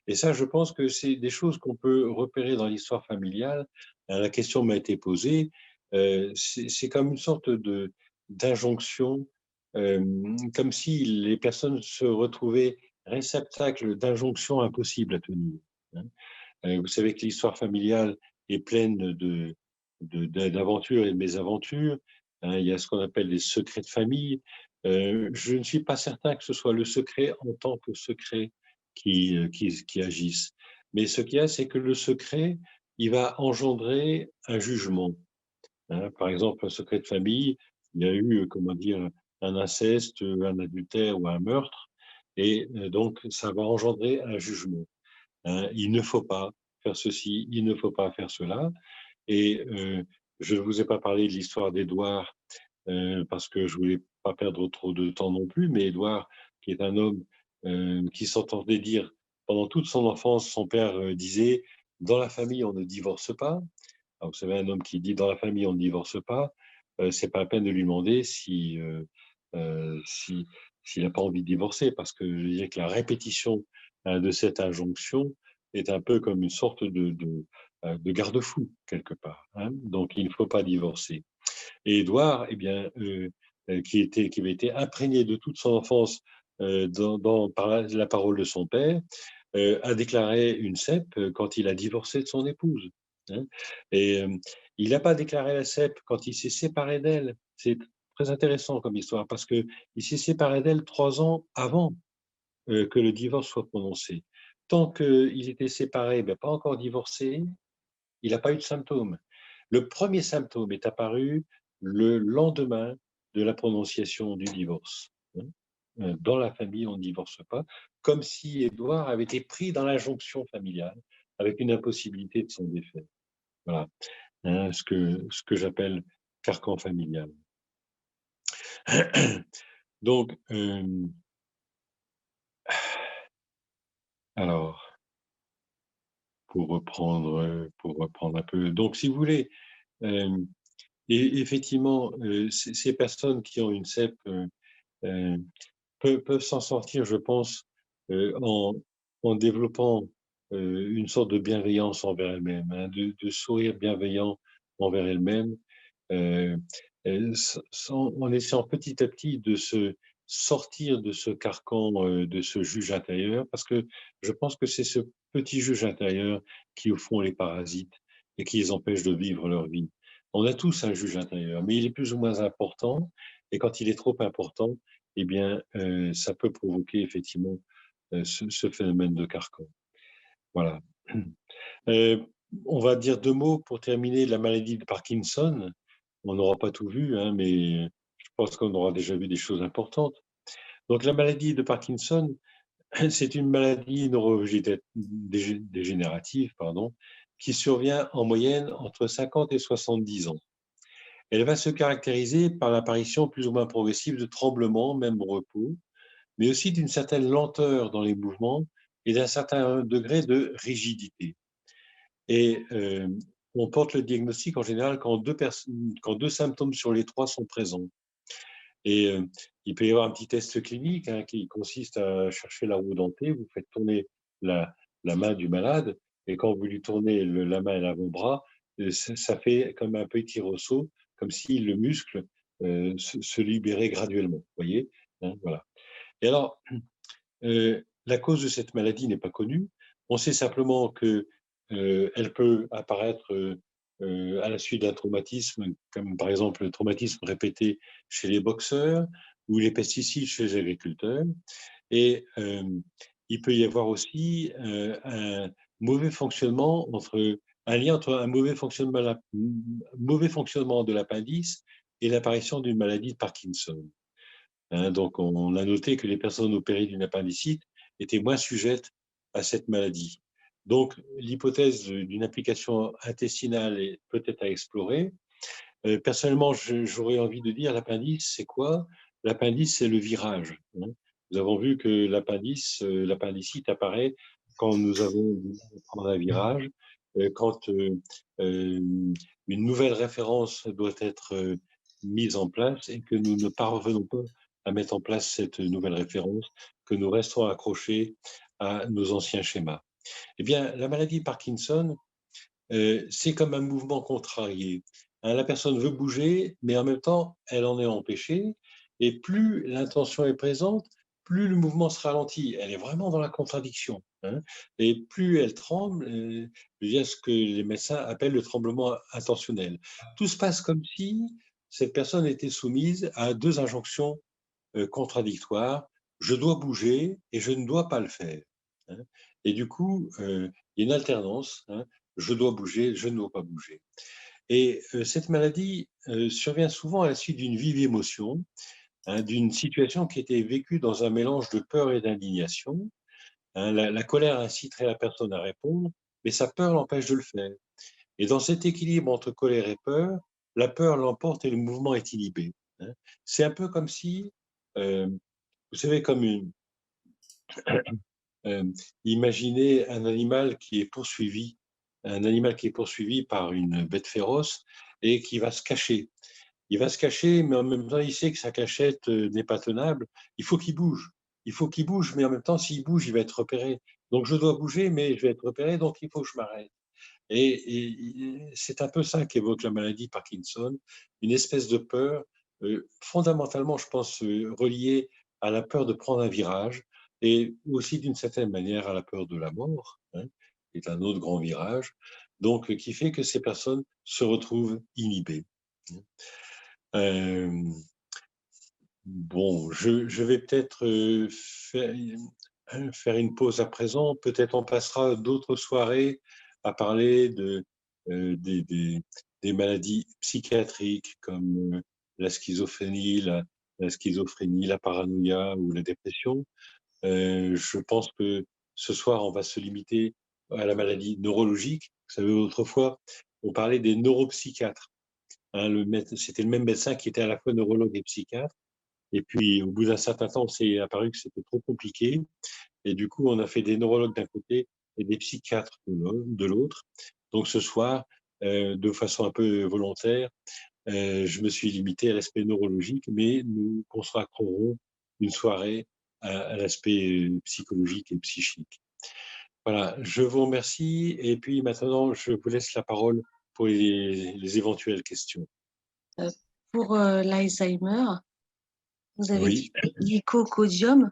Et ça, je pense que c'est des choses qu'on peut repérer dans l'histoire familiale. La question m'a été posée. C'est comme une sorte d'injonction, comme si les personnes se retrouvaient réceptacles d'injonctions impossibles à tenir, hein. Vous savez que l'histoire familiale est pleine d'aventures et de mésaventures, hein. Il y a ce qu'on appelle les secrets de famille. Je ne suis pas certain que ce soit le secret en tant que secret qui agisse. Mais ce qu'il y a, c'est que le secret, il va engendrer un jugement, hein. Par exemple, un secret de famille, il y a eu, comment dire, un inceste, un adultère ou un meurtre, et donc ça va engendrer un jugement, hein. Il ne faut pas faire ceci, il ne faut pas faire cela. Et je ne vous ai pas parlé de l'histoire d'Édouard, parce que je voulais pas perdre trop de temps non plus, mais Édouard, qui est un homme qui s'entendait dire pendant toute son enfance, son père disait: «Dans la famille, on ne divorce pas». Alors, vous savez, un homme qui dit: «Dans la famille, on ne divorce pas», c'est pas la peine de lui demander si s'il n'a pas envie de divorcer, parce que je dirais que la répétition, de cette injonction est un peu comme une sorte de garde-fou quelque part, hein. Donc il ne faut pas divorcer. Et Édouard, eh bien, qui avait été imprégné de toute son enfance, par la parole de son père, a déclaré une cèpe, quand il a divorcé de son épouse, hein. Et il n'a pas déclaré la cèpe quand il s'est séparé d'elle. C'est très intéressant comme histoire parce qu'il s'est séparé d'elle 3 ans avant, que le divorce soit prononcé. Tant qu'ils étaient séparés, mais pas encore divorcés, il n'a pas eu de symptômes. Le premier symptôme est apparu le lendemain de la prononciation du divorce, hein. Dans la famille, on ne divorce pas, comme si Édouard avait été pris dans l'injonction familiale, avec une impossibilité de s'en défaire. Voilà, hein, ce que j'appelle carcan familial. Donc, alors, pour reprendre un peu, donc si vous voulez, hem et effectivement, ces personnes qui ont une cèpe, heu, peuvent s'en sortir, je pense, en développant, une sorte de bienveillance envers elles-mêmes, hein, de sourire bienveillant envers elles-mêmes, heu en essayant petit à petit de se sortir de ce carcan, de ce juge intérieur. Parce que je pense que c'est ce petit juge intérieur qui, au fond, les parasite et qui les empêche de vivre leur vie. On a tous un juge intérieur, mais il est plus ou moins important, et quand il est trop important, eh bien, ça peut provoquer effectivement, ce phénomène de carcan. Voilà. Heu, on va dire 2 mots pour terminer de la maladie de Parkinson. On n'aura pas tout vu, hein, mais je pense qu'on aura déjà vu des choses importantes. Donc la maladie de Parkinson, c'est une maladie dégénérative, pardon, qui survient en moyenne entre 50 et 70 ans. Elle va se caractériser par l'apparition plus ou moins progressive de tremblements, même au repos, mais aussi d'une certaine lenteur dans les mouvements et d'un certain degré de rigidité. Et on porte le diagnostic en général quand 2 symptômes sur les 3 sont présents. Et il peut y avoir un petit test clinique, hein, qui consiste à chercher la roue dentée. Vous faites tourner la la main du malade, et quand vous lui tournez la main et l'avant-bras, ça fait comme un petit ressaut, comme si le muscle, se libérait graduellement, vous voyez? Hein, voilà. Et alors, la cause de cette maladie n'est pas connue. On sait simplement que, elle peut apparaître, à la suite d'un traumatisme, comme par exemple le traumatisme répété chez les boxeurs ou les pesticides chez les agriculteurs. Et il peut y avoir aussi, un mauvais fonctionnement entre un lien entre un mauvais fonctionnement de l'appendice et l'apparition d'une maladie de Parkinson. Hein, donc on a noté que les personnes opérées d'une appendicite étaient moins sujettes à cette maladie. Donc l'hypothèse d'une application intestinale est peut-être à explorer. Personnellement, j'aurais envie de dire l'appendice, c'est quoi? L'appendice, c'est le virage, hein. Nous avons vu que l'appendicite apparaît quand nous avons voulu prendre un virage, quand, une nouvelle référence doit être, mise en place et que nous ne parvenons pas à mettre en place cette nouvelle référence, que nous restons accrochés à nos anciens schémas. Eh bien, la maladie de Parkinson, c'est comme un mouvement contrarié. Hein, la personne veut bouger, mais en même temps, elle en est empêchée. Et plus l'intention est présente, plus le mouvement se ralentit. Elle est vraiment dans la contradiction. Hein. Et plus elle tremble, il y a ce que les médecins appellent le tremblement intentionnel. Tout se passe comme si cette personne était soumise à deux injonctions contradictoires. Je dois bouger et je ne dois pas le faire. Hein. Et du coup, il y a une alternance. Hein. Je dois bouger, je ne dois pas bouger. Et cette maladie survient souvent à la suite d'une vive émotion, hein, d'une situation qui était vécue dans un mélange de peur et d'indignation. Hein. La colère inciterait la personne à répondre, mais sa peur l'empêche de le faire. Et dans cet équilibre entre colère et peur, la peur l'emporte et le mouvement est inhibé. Hein. C'est un peu comme si, vous savez, comme une, euh, imaginez un animal qui est poursuivi par une bête féroce et qui va se cacher. Il va se cacher, mais en même temps, il sait que sa cachette n'est pas tenable. Il faut qu'il bouge. Il faut qu'il bouge, mais en même temps, s'il bouge, il va être repéré. Donc, je dois bouger, mais je vais être repéré, donc il faut que je m'arrête. Et c'est un peu ça qu'évoque la maladie Parkinson, une espèce de peur, fondamentalement, je pense, reliée à la peur de prendre un virage et aussi d'une certaine manière à la peur de la mort, hein, qui est un autre grand virage, donc qui fait que ces personnes se retrouvent inhibées. Euh, bon, je vais peut-être faire une pause à présent. Peut-être on passera d'autres soirées à parler des maladies psychiatriques comme la schizophrénie, la schizophrénie, la paranoïa ou la dépression. Je pense que ce soir, on va se limiter à la maladie neurologique. Vous savez, autrefois, on parlait des neuropsychiatres. Hein, c'était le même médecin qui était à la fois neurologue et psychiatre. Et puis, au bout d'un certain temps, c'est apparu que c'était trop compliqué. Et du coup, on a fait des neurologues d'un côté et des psychiatres de l'autre. Donc, ce soir, de façon un peu volontaire, je me suis limité à l'aspect neurologique, mais nous consacrerons une soirée à l'aspect psychologique et psychique. Voilà, je vous remercie. Et puis maintenant, je vous laisse la parole pour les éventuelles questions. Euh, pour l'Alzheimer, vous avez Oui. dit l'icocodium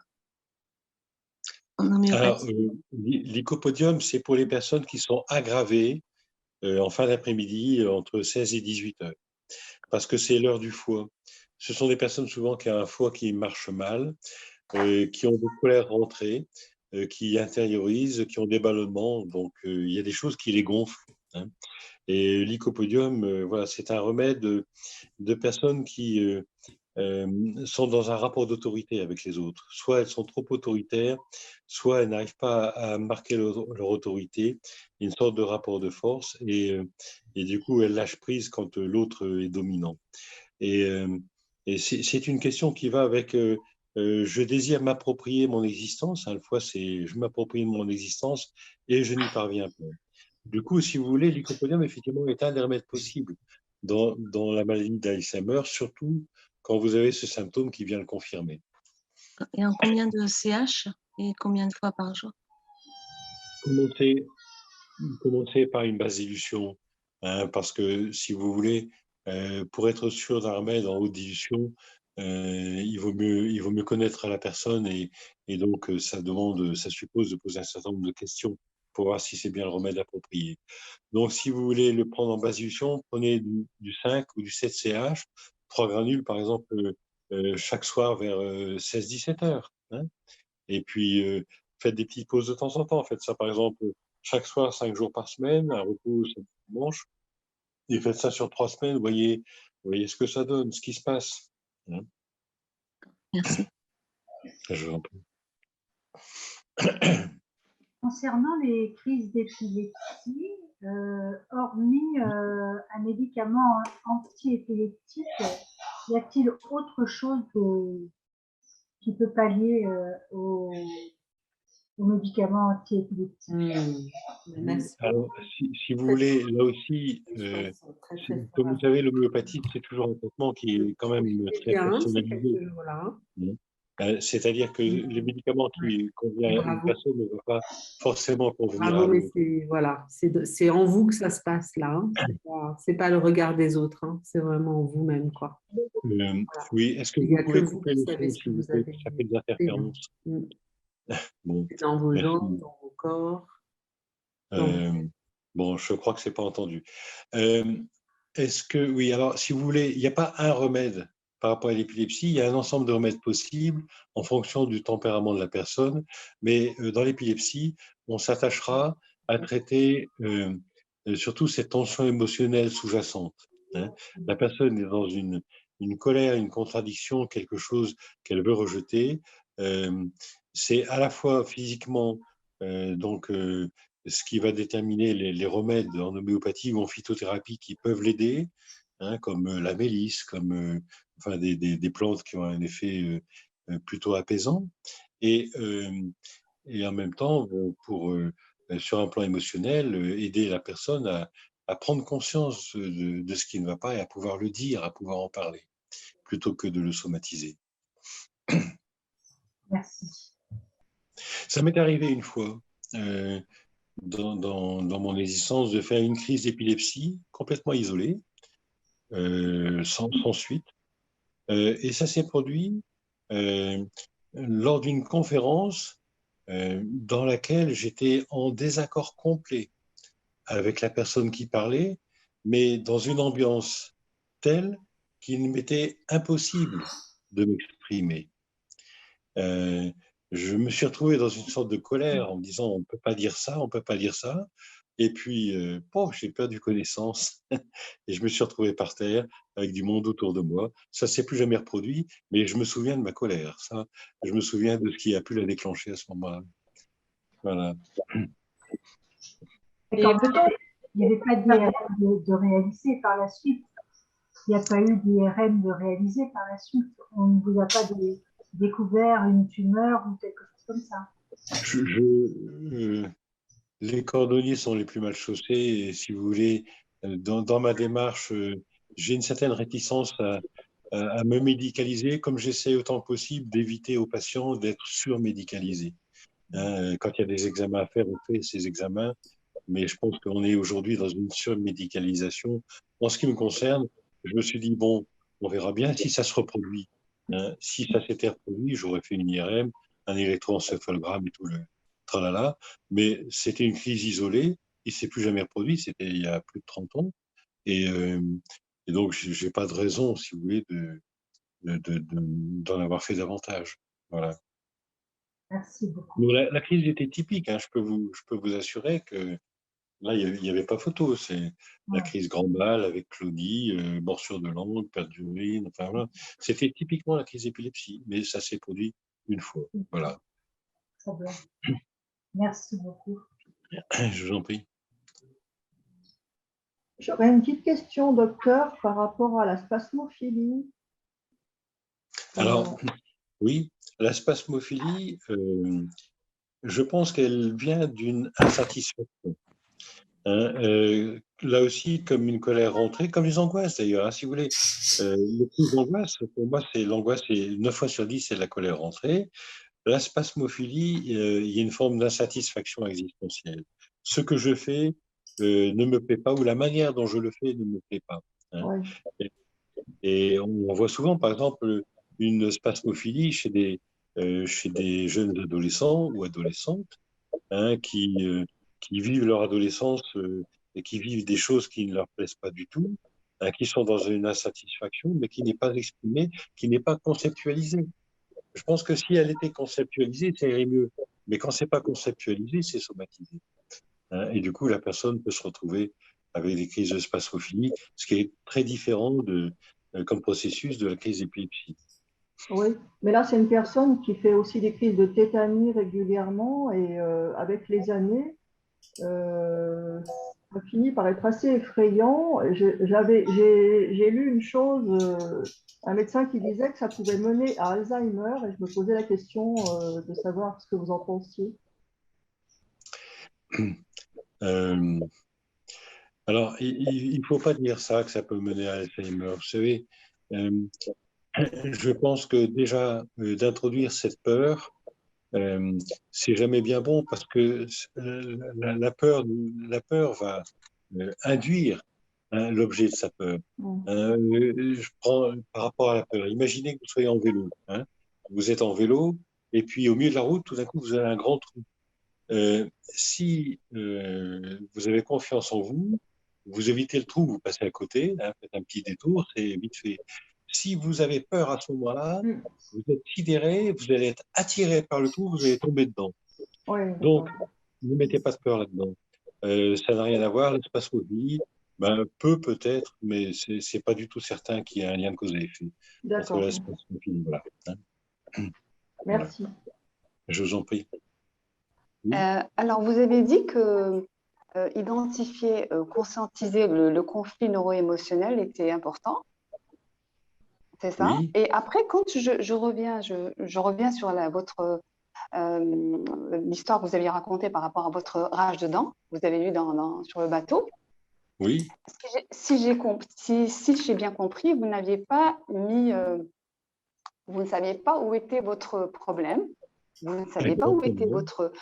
en Alors, homéopathie. l'icopodium, c'est pour les personnes qui sont aggravées en fin d'après-midi entre 16 et 18 heures, parce que c'est l'heure du foie. Ce sont des personnes souvent qui ont un foie qui marche mal, qui ont des colères rentrées, qui intériorisent, qui ont des ballonnements. Donc, il y a des choses qui les gonflent. Hein. Et l'icopodium, voilà, c'est un remède de personnes qui sont dans un rapport d'autorité avec les autres. Soit elles sont trop autoritaires, soit elles n'arrivent pas à marquer leur autorité, une sorte de rapport de force, et du coup elles lâchent prise quand l'autre est dominant. Et, euh, et c'est une question qui va avec je désire m'approprier mon existence, hein, fois c'est je m'approprie mon existence et je n'y parviens pas. Du coup, si vous voulez, l'icopodium, effectivement, est un des remèdes possibles dans la maladie d'Alzheimer, surtout quand vous avez ce symptôme qui vient le confirmer. Et en combien de CH et combien de fois par jour? Commencez par une basse-dilution, hein, parce que si vous voulez, pour être sûr d'un remède en haute dilution, il vaut mieux connaître la personne et donc ça suppose de poser un certain nombre de questions pour voir si c'est bien le remède approprié. Donc, si vous voulez le prendre en basse dilution, prenez du 5 ou du 7 CH, 3 granules par exemple, chaque soir vers 16-17 heures. Hein. Et puis, faites des petites pauses de temps en temps. Faites ça par exemple chaque soir, 5 jours par semaine, un repos samedi, dimanche. Et faites ça sur 3 semaines, voyez ce que ça donne, ce qui se passe. Hein. Merci. Je vous en prie. Concernant les crises d'épilepsie, hormis un médicament anti-épileptique, y a-t-il autre chose qui peut pallier aux médicaments antiépileptiques. Merci. Alors, si vous voulez, là aussi, comme vous savez, l'homéopathie, c'est toujours un traitement qui est quand même très Bien, ces personnalisé. quelques jours-là. C'est-à-dire que les médicaments qui conviennent à une Bravo. personne ne vont pas forcément convenir à Bravo, mais l'autre. voilà, c'est en vous que ça se passe là. Hein. C'est pas le regard des autres. Hein. C'est vraiment en vous-même, quoi. Oui, est-ce que Il n'y vous a que pouvez vous couper qui le savez son, ce que s'il vous vous plaît? avez Ça fait des fait. Hein. interférences. Bon, C'est dans vos merci. jambes, dans vos corps. Bon, je crois que c'est pas entendu. Est-ce que, oui, alors, si vous voulez, il n'y a pas un remède par rapport à l'épilepsie, il y a un ensemble de remèdes possibles en fonction du tempérament de la personne, mais dans l'épilepsie, on s'attachera à traiter surtout cette tension émotionnelle sous-jacente. Hein. La personne est dans une colère, une contradiction, quelque chose qu'elle veut rejeter. C'est à la fois physiquement, ce qui va déterminer les remèdes en homéopathie ou en phytothérapie qui peuvent l'aider, hein, comme la mélisse, comme enfin des plantes qui ont un effet plutôt apaisant. Et en même temps, sur un plan émotionnel, aider la personne à prendre conscience de ce qui ne va pas et à pouvoir le dire, à pouvoir en parler, plutôt que de le somatiser. Merci. Ça m'est arrivé une fois, dans mon existence, de faire une crise d'épilepsie complètement isolée, sans suite. Et ça s'est produit lors d'une conférence dans laquelle j'étais en désaccord complet avec la personne qui parlait, mais dans une ambiance telle qu'il m'était impossible de m'exprimer. Je me suis retrouvé dans une sorte de colère en me disant on ne peut pas dire ça, on ne peut pas dire ça. Et puis, j'ai perdu connaissance et je me suis retrouvé par terre avec du monde autour de moi. Ça ne s'est plus jamais reproduit, mais je me souviens de ma colère. Ça, je me souviens de ce qui a pu la déclencher à ce moment-là. Voilà. Et quand il n'y avait pas d'IRM de réaliser par la suite. Il n'y a pas eu d'IRM de réaliser par la suite. On ne vous a pas découvert une tumeur ou quelque chose comme ça. Les cordonniers sont les plus mal chaussés et si vous voulez, dans ma démarche, j'ai une certaine réticence à me médicaliser, comme j'essaie autant que possible d'éviter aux patients d'être surmédicalisés. Hein, quand il y a des examens à faire, on fait ces examens, mais je pense qu'on est aujourd'hui dans une surmédicalisation. En ce qui me concerne, je me suis dit, bon, on verra bien si ça se reproduit. Hein. Si ça s'était reproduit, j'aurais fait une IRM, un électroencéphalogramme et tout le tralala, mais c'était une crise isolée, il ne s'est plus jamais reproduit, c'était il y a plus de 30 ans, et donc je n'ai pas de raison, si vous voulez, d'en avoir fait davantage. Voilà. Merci beaucoup. Mais la crise était typique, hein, je peux vous assurer que là, il n'y avait pas photo. C'est la crise grand mal avec clonnie, morsure de langue, perte d'urine, enfin voilà. C'était typiquement la crise d'épilepsie, mais ça s'est produit une fois. Voilà. Très bien. Merci beaucoup. Je vous en prie. J'aurais une petite question, docteur, par rapport à la spasmophilie. Alors, oui, la spasmophilie, je pense qu'elle vient d'une insatisfaction. Hein, là aussi, comme une colère rentrée, comme les angoisses d'ailleurs, hein, si vous voulez. Les crises d'angoisse, pour moi, l'angoisse, 9 fois sur 10, c'est la colère rentrée. La spasmophilie, il y a une forme d'insatisfaction existentielle. Ce que je fais ne me plaît pas, ou la manière dont je le fais ne me plaît pas. Hein. Ouais. Et on voit souvent, par exemple, une spasmophilie chez des jeunes adolescents ou adolescentes, hein, qui vivent leur adolescence et qui vivent des choses qui ne leur plaisent pas du tout, hein, qui sont dans une insatisfaction, mais qui n'est pas exprimée, qui n'est pas conceptualisée. Je pense que si elle était conceptualisée, ça irait mieux. Mais quand c'est pas conceptualisé, c'est somatisé. Hein, et du coup, la personne peut se retrouver avec des crises de spasmophilie, ce qui est très différent comme processus de la crise d'épilepsie. Oui, mais là, c'est une personne qui fait aussi des crises de tétanie régulièrement et avec les années, ça finit par être assez effrayant. J'ai lu une chose, un médecin qui disait que ça pouvait mener à Alzheimer et je me posais la question de savoir ce que vous en pensiez. Euh, alors, il ne faut pas dire ça, que ça peut mener à Alzheimer. Vous savez, euh, je pense que déjà, d'introduire cette peur, c'est jamais bien bon parce que la peur va induire l'objet de sa peur. Je prends par rapport à la peur. Imaginez que vous soyez en vélo. Vous êtes en vélo et puis au milieu de la route, tout d'un coup, vous avez un grand trou. Si vous avez confiance en vous, vous évitez le trou, vous passez à côté, faites un petit détour, c'est vite fait. Si vous avez peur à ce moment-là, vous êtes sidéré, vous allez être attiré par le trou, vous allez tomber dedans. Oui, Donc, d'accord. ne mettez pas de peur là-dedans. Ça n'a rien à voir, l'espasmophobie, peut-être, mais c'est pas du tout certain qu'il y ait un lien de cause à effet entre D'accord. l'espasmophobie. Voilà. Voilà. Merci. Je vous en prie. Oui. Alors, vous avez dit que identifier, conscientiser le conflit neuro-émotionnel était important, c'est ça? Oui. Et après, quand je reviens sur votre l'histoire que vous aviez racontée par rapport à votre rage de dents, vous avez lu sur le bateau. Oui. Si j'ai bien compris, vous n'aviez pas mis, vous ne saviez pas où était votre problème, vous ne saviez pas où était votre...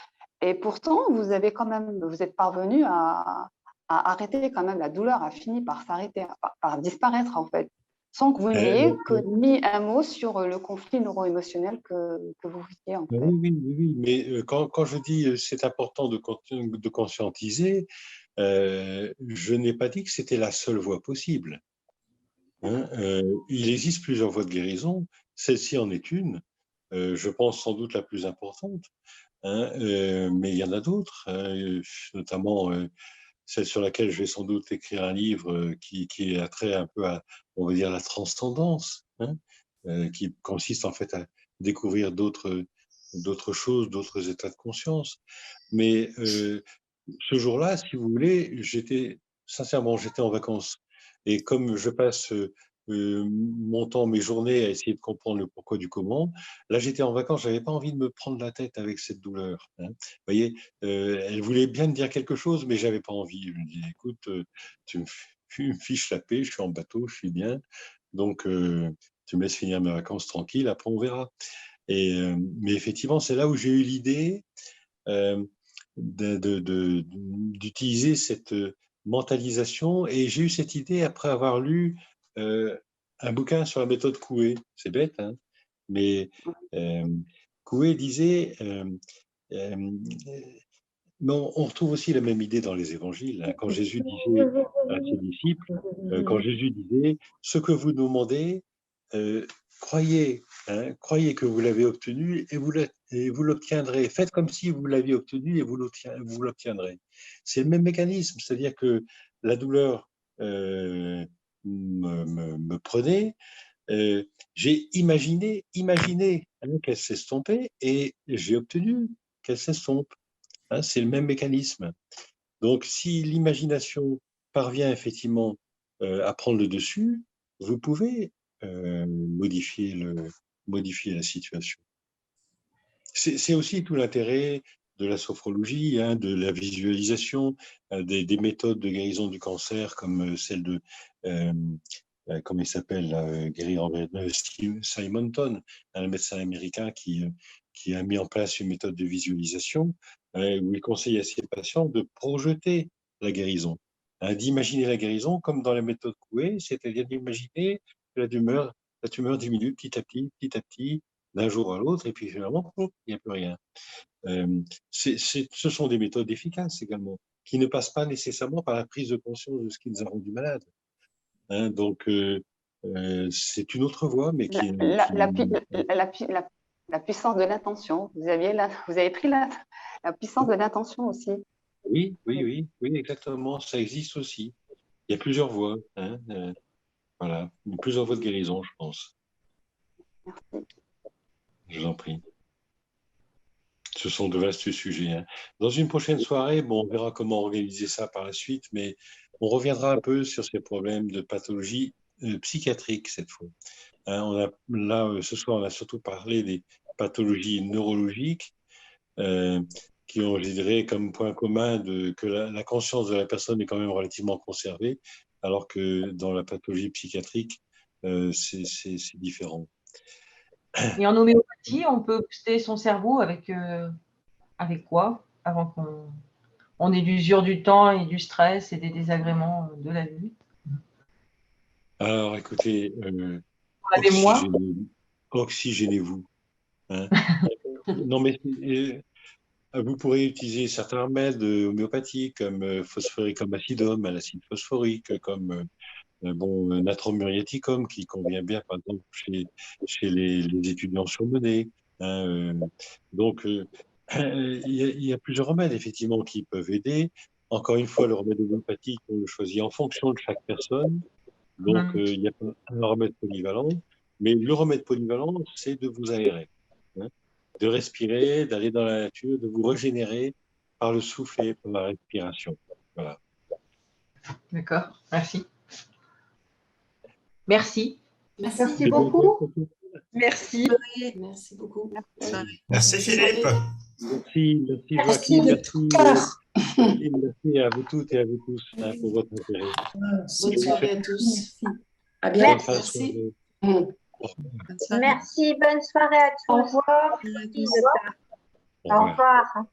Et pourtant, vous êtes parvenu à arrêter quand même la douleur, a fini par s'arrêter, par disparaître en fait, sans que vous n'ayez mis un mot sur le conflit neuro-émotionnel que vous viviez en fait. Oui, mais quand je dis c'est important de conscientiser, je n'ai pas dit que c'était la seule voie possible. Il existe plusieurs voies de guérison, celle-ci en est une, je pense sans doute la plus importante, mais il y en a d'autres, notamment celle sur laquelle je vais sans doute écrire un livre qui a trait un peu à, on va dire, la transcendance, qui consiste en fait à découvrir d'autres choses, d'autres états de conscience. Mais ce jour-là, si vous voulez, sincèrement, j'étais en vacances. Et comme je passe mon temps, mes journées à essayer de comprendre le pourquoi du comment, là j'étais en vacances, j'avais pas envie de me prendre la tête avec cette douleur. Vous voyez, elle voulait bien me dire quelque chose, mais j'avais pas envie. Je me dis, écoute, tu me fiches la paix, je suis en bateau, je suis bien, donc tu me laisses finir mes vacances tranquille, après on verra. Mais effectivement, c'est là où j'ai eu l'idée d'utiliser cette mentalisation. Et j'ai eu cette idée après avoir lu un bouquin sur la méthode Coué. C'est bête, hein, mais Coué disait, mais on retrouve aussi la même idée dans les évangiles. Quand Jésus disait à ses disciples, quand Jésus disait, ce que vous demandez, croyez, croyez que vous l'avez obtenu et vous l'obtiendrez. Faites comme si vous l'aviez obtenu et vous l'obtiendrez. C'est le même mécanisme, c'est-à-dire que la douleur me prenait, j'ai imaginé qu'elle s'estompait et j'ai obtenu qu'elle s'estompe. C'est le même mécanisme. Donc, si l'imagination parvient effectivement à prendre le dessus, vous pouvez modifier la situation. C'est aussi tout l'intérêt de la sophrologie, de la visualisation, des méthodes de guérison du cancer comme celle de, comment il s'appelle, guérir en Simonton, un médecin américain qui a mis en place une méthode de visualisation où il conseille à ses patients de projeter la guérison, d'imaginer la guérison comme dans la méthode Coué, c'est-à-dire d'imaginer que la tumeur diminue petit à petit, d'un jour à l'autre, et puis finalement, il n'y a plus rien. Ce sont des méthodes efficaces également, qui ne passent pas nécessairement par la prise de conscience de ce qui nous a rendu malades. Donc, c'est une autre voie, mais qui... La puissance de l'intention. Vous avez pris la puissance de l'intention aussi. Oui, exactement. Ça existe aussi. Il y a plusieurs voies. Voilà, plusieurs voies de guérison, je pense. Merci. Je vous en prie. Ce sont de vastes sujets. Dans une prochaine soirée, on verra comment organiser ça par la suite, mais on reviendra un peu sur ces problèmes de pathologie psychiatrique cette fois. Ce soir, on a surtout parlé des pathologies neurologiques je dirais, comme point commun que la conscience de la personne est quand même relativement conservée, alors que dans la pathologie psychiatrique, c'est différent. Et en homéopathie, on peut booster son cerveau avec quoi? Avant qu'on ait l'usure du temps et du stress et des désagréments de la vie. Alors, écoutez, Pour la mémoire. oxygénez-vous. Hein. Non, mais vous pourrez utiliser certains remèdes homéopathiques comme phosphorique acidum, à l'acide phosphorique, comme natrum muriaticum qui convient bien, par exemple, chez les étudiants surmenés. Hein, donc, il y a plusieurs remèdes, effectivement, qui peuvent aider. Encore une fois, le remède homéopathique, on le choisit en fonction de chaque personne. Donc, il n'y a pas un remède polyvalent. Mais le remède polyvalent, c'est de vous aérer, hein, de respirer, d'aller dans la nature, de vous régénérer par le souffle et par la respiration. Voilà. D'accord, merci. Merci. Merci beaucoup. Merci. Merci beaucoup. Merci Philippe. Merci Joachim, merci à vous toutes et à vous tous pour votre intérêt. Bonne soirée à tous. À bientôt. Merci. Merci, bonne soirée à tous. Au revoir. Au revoir.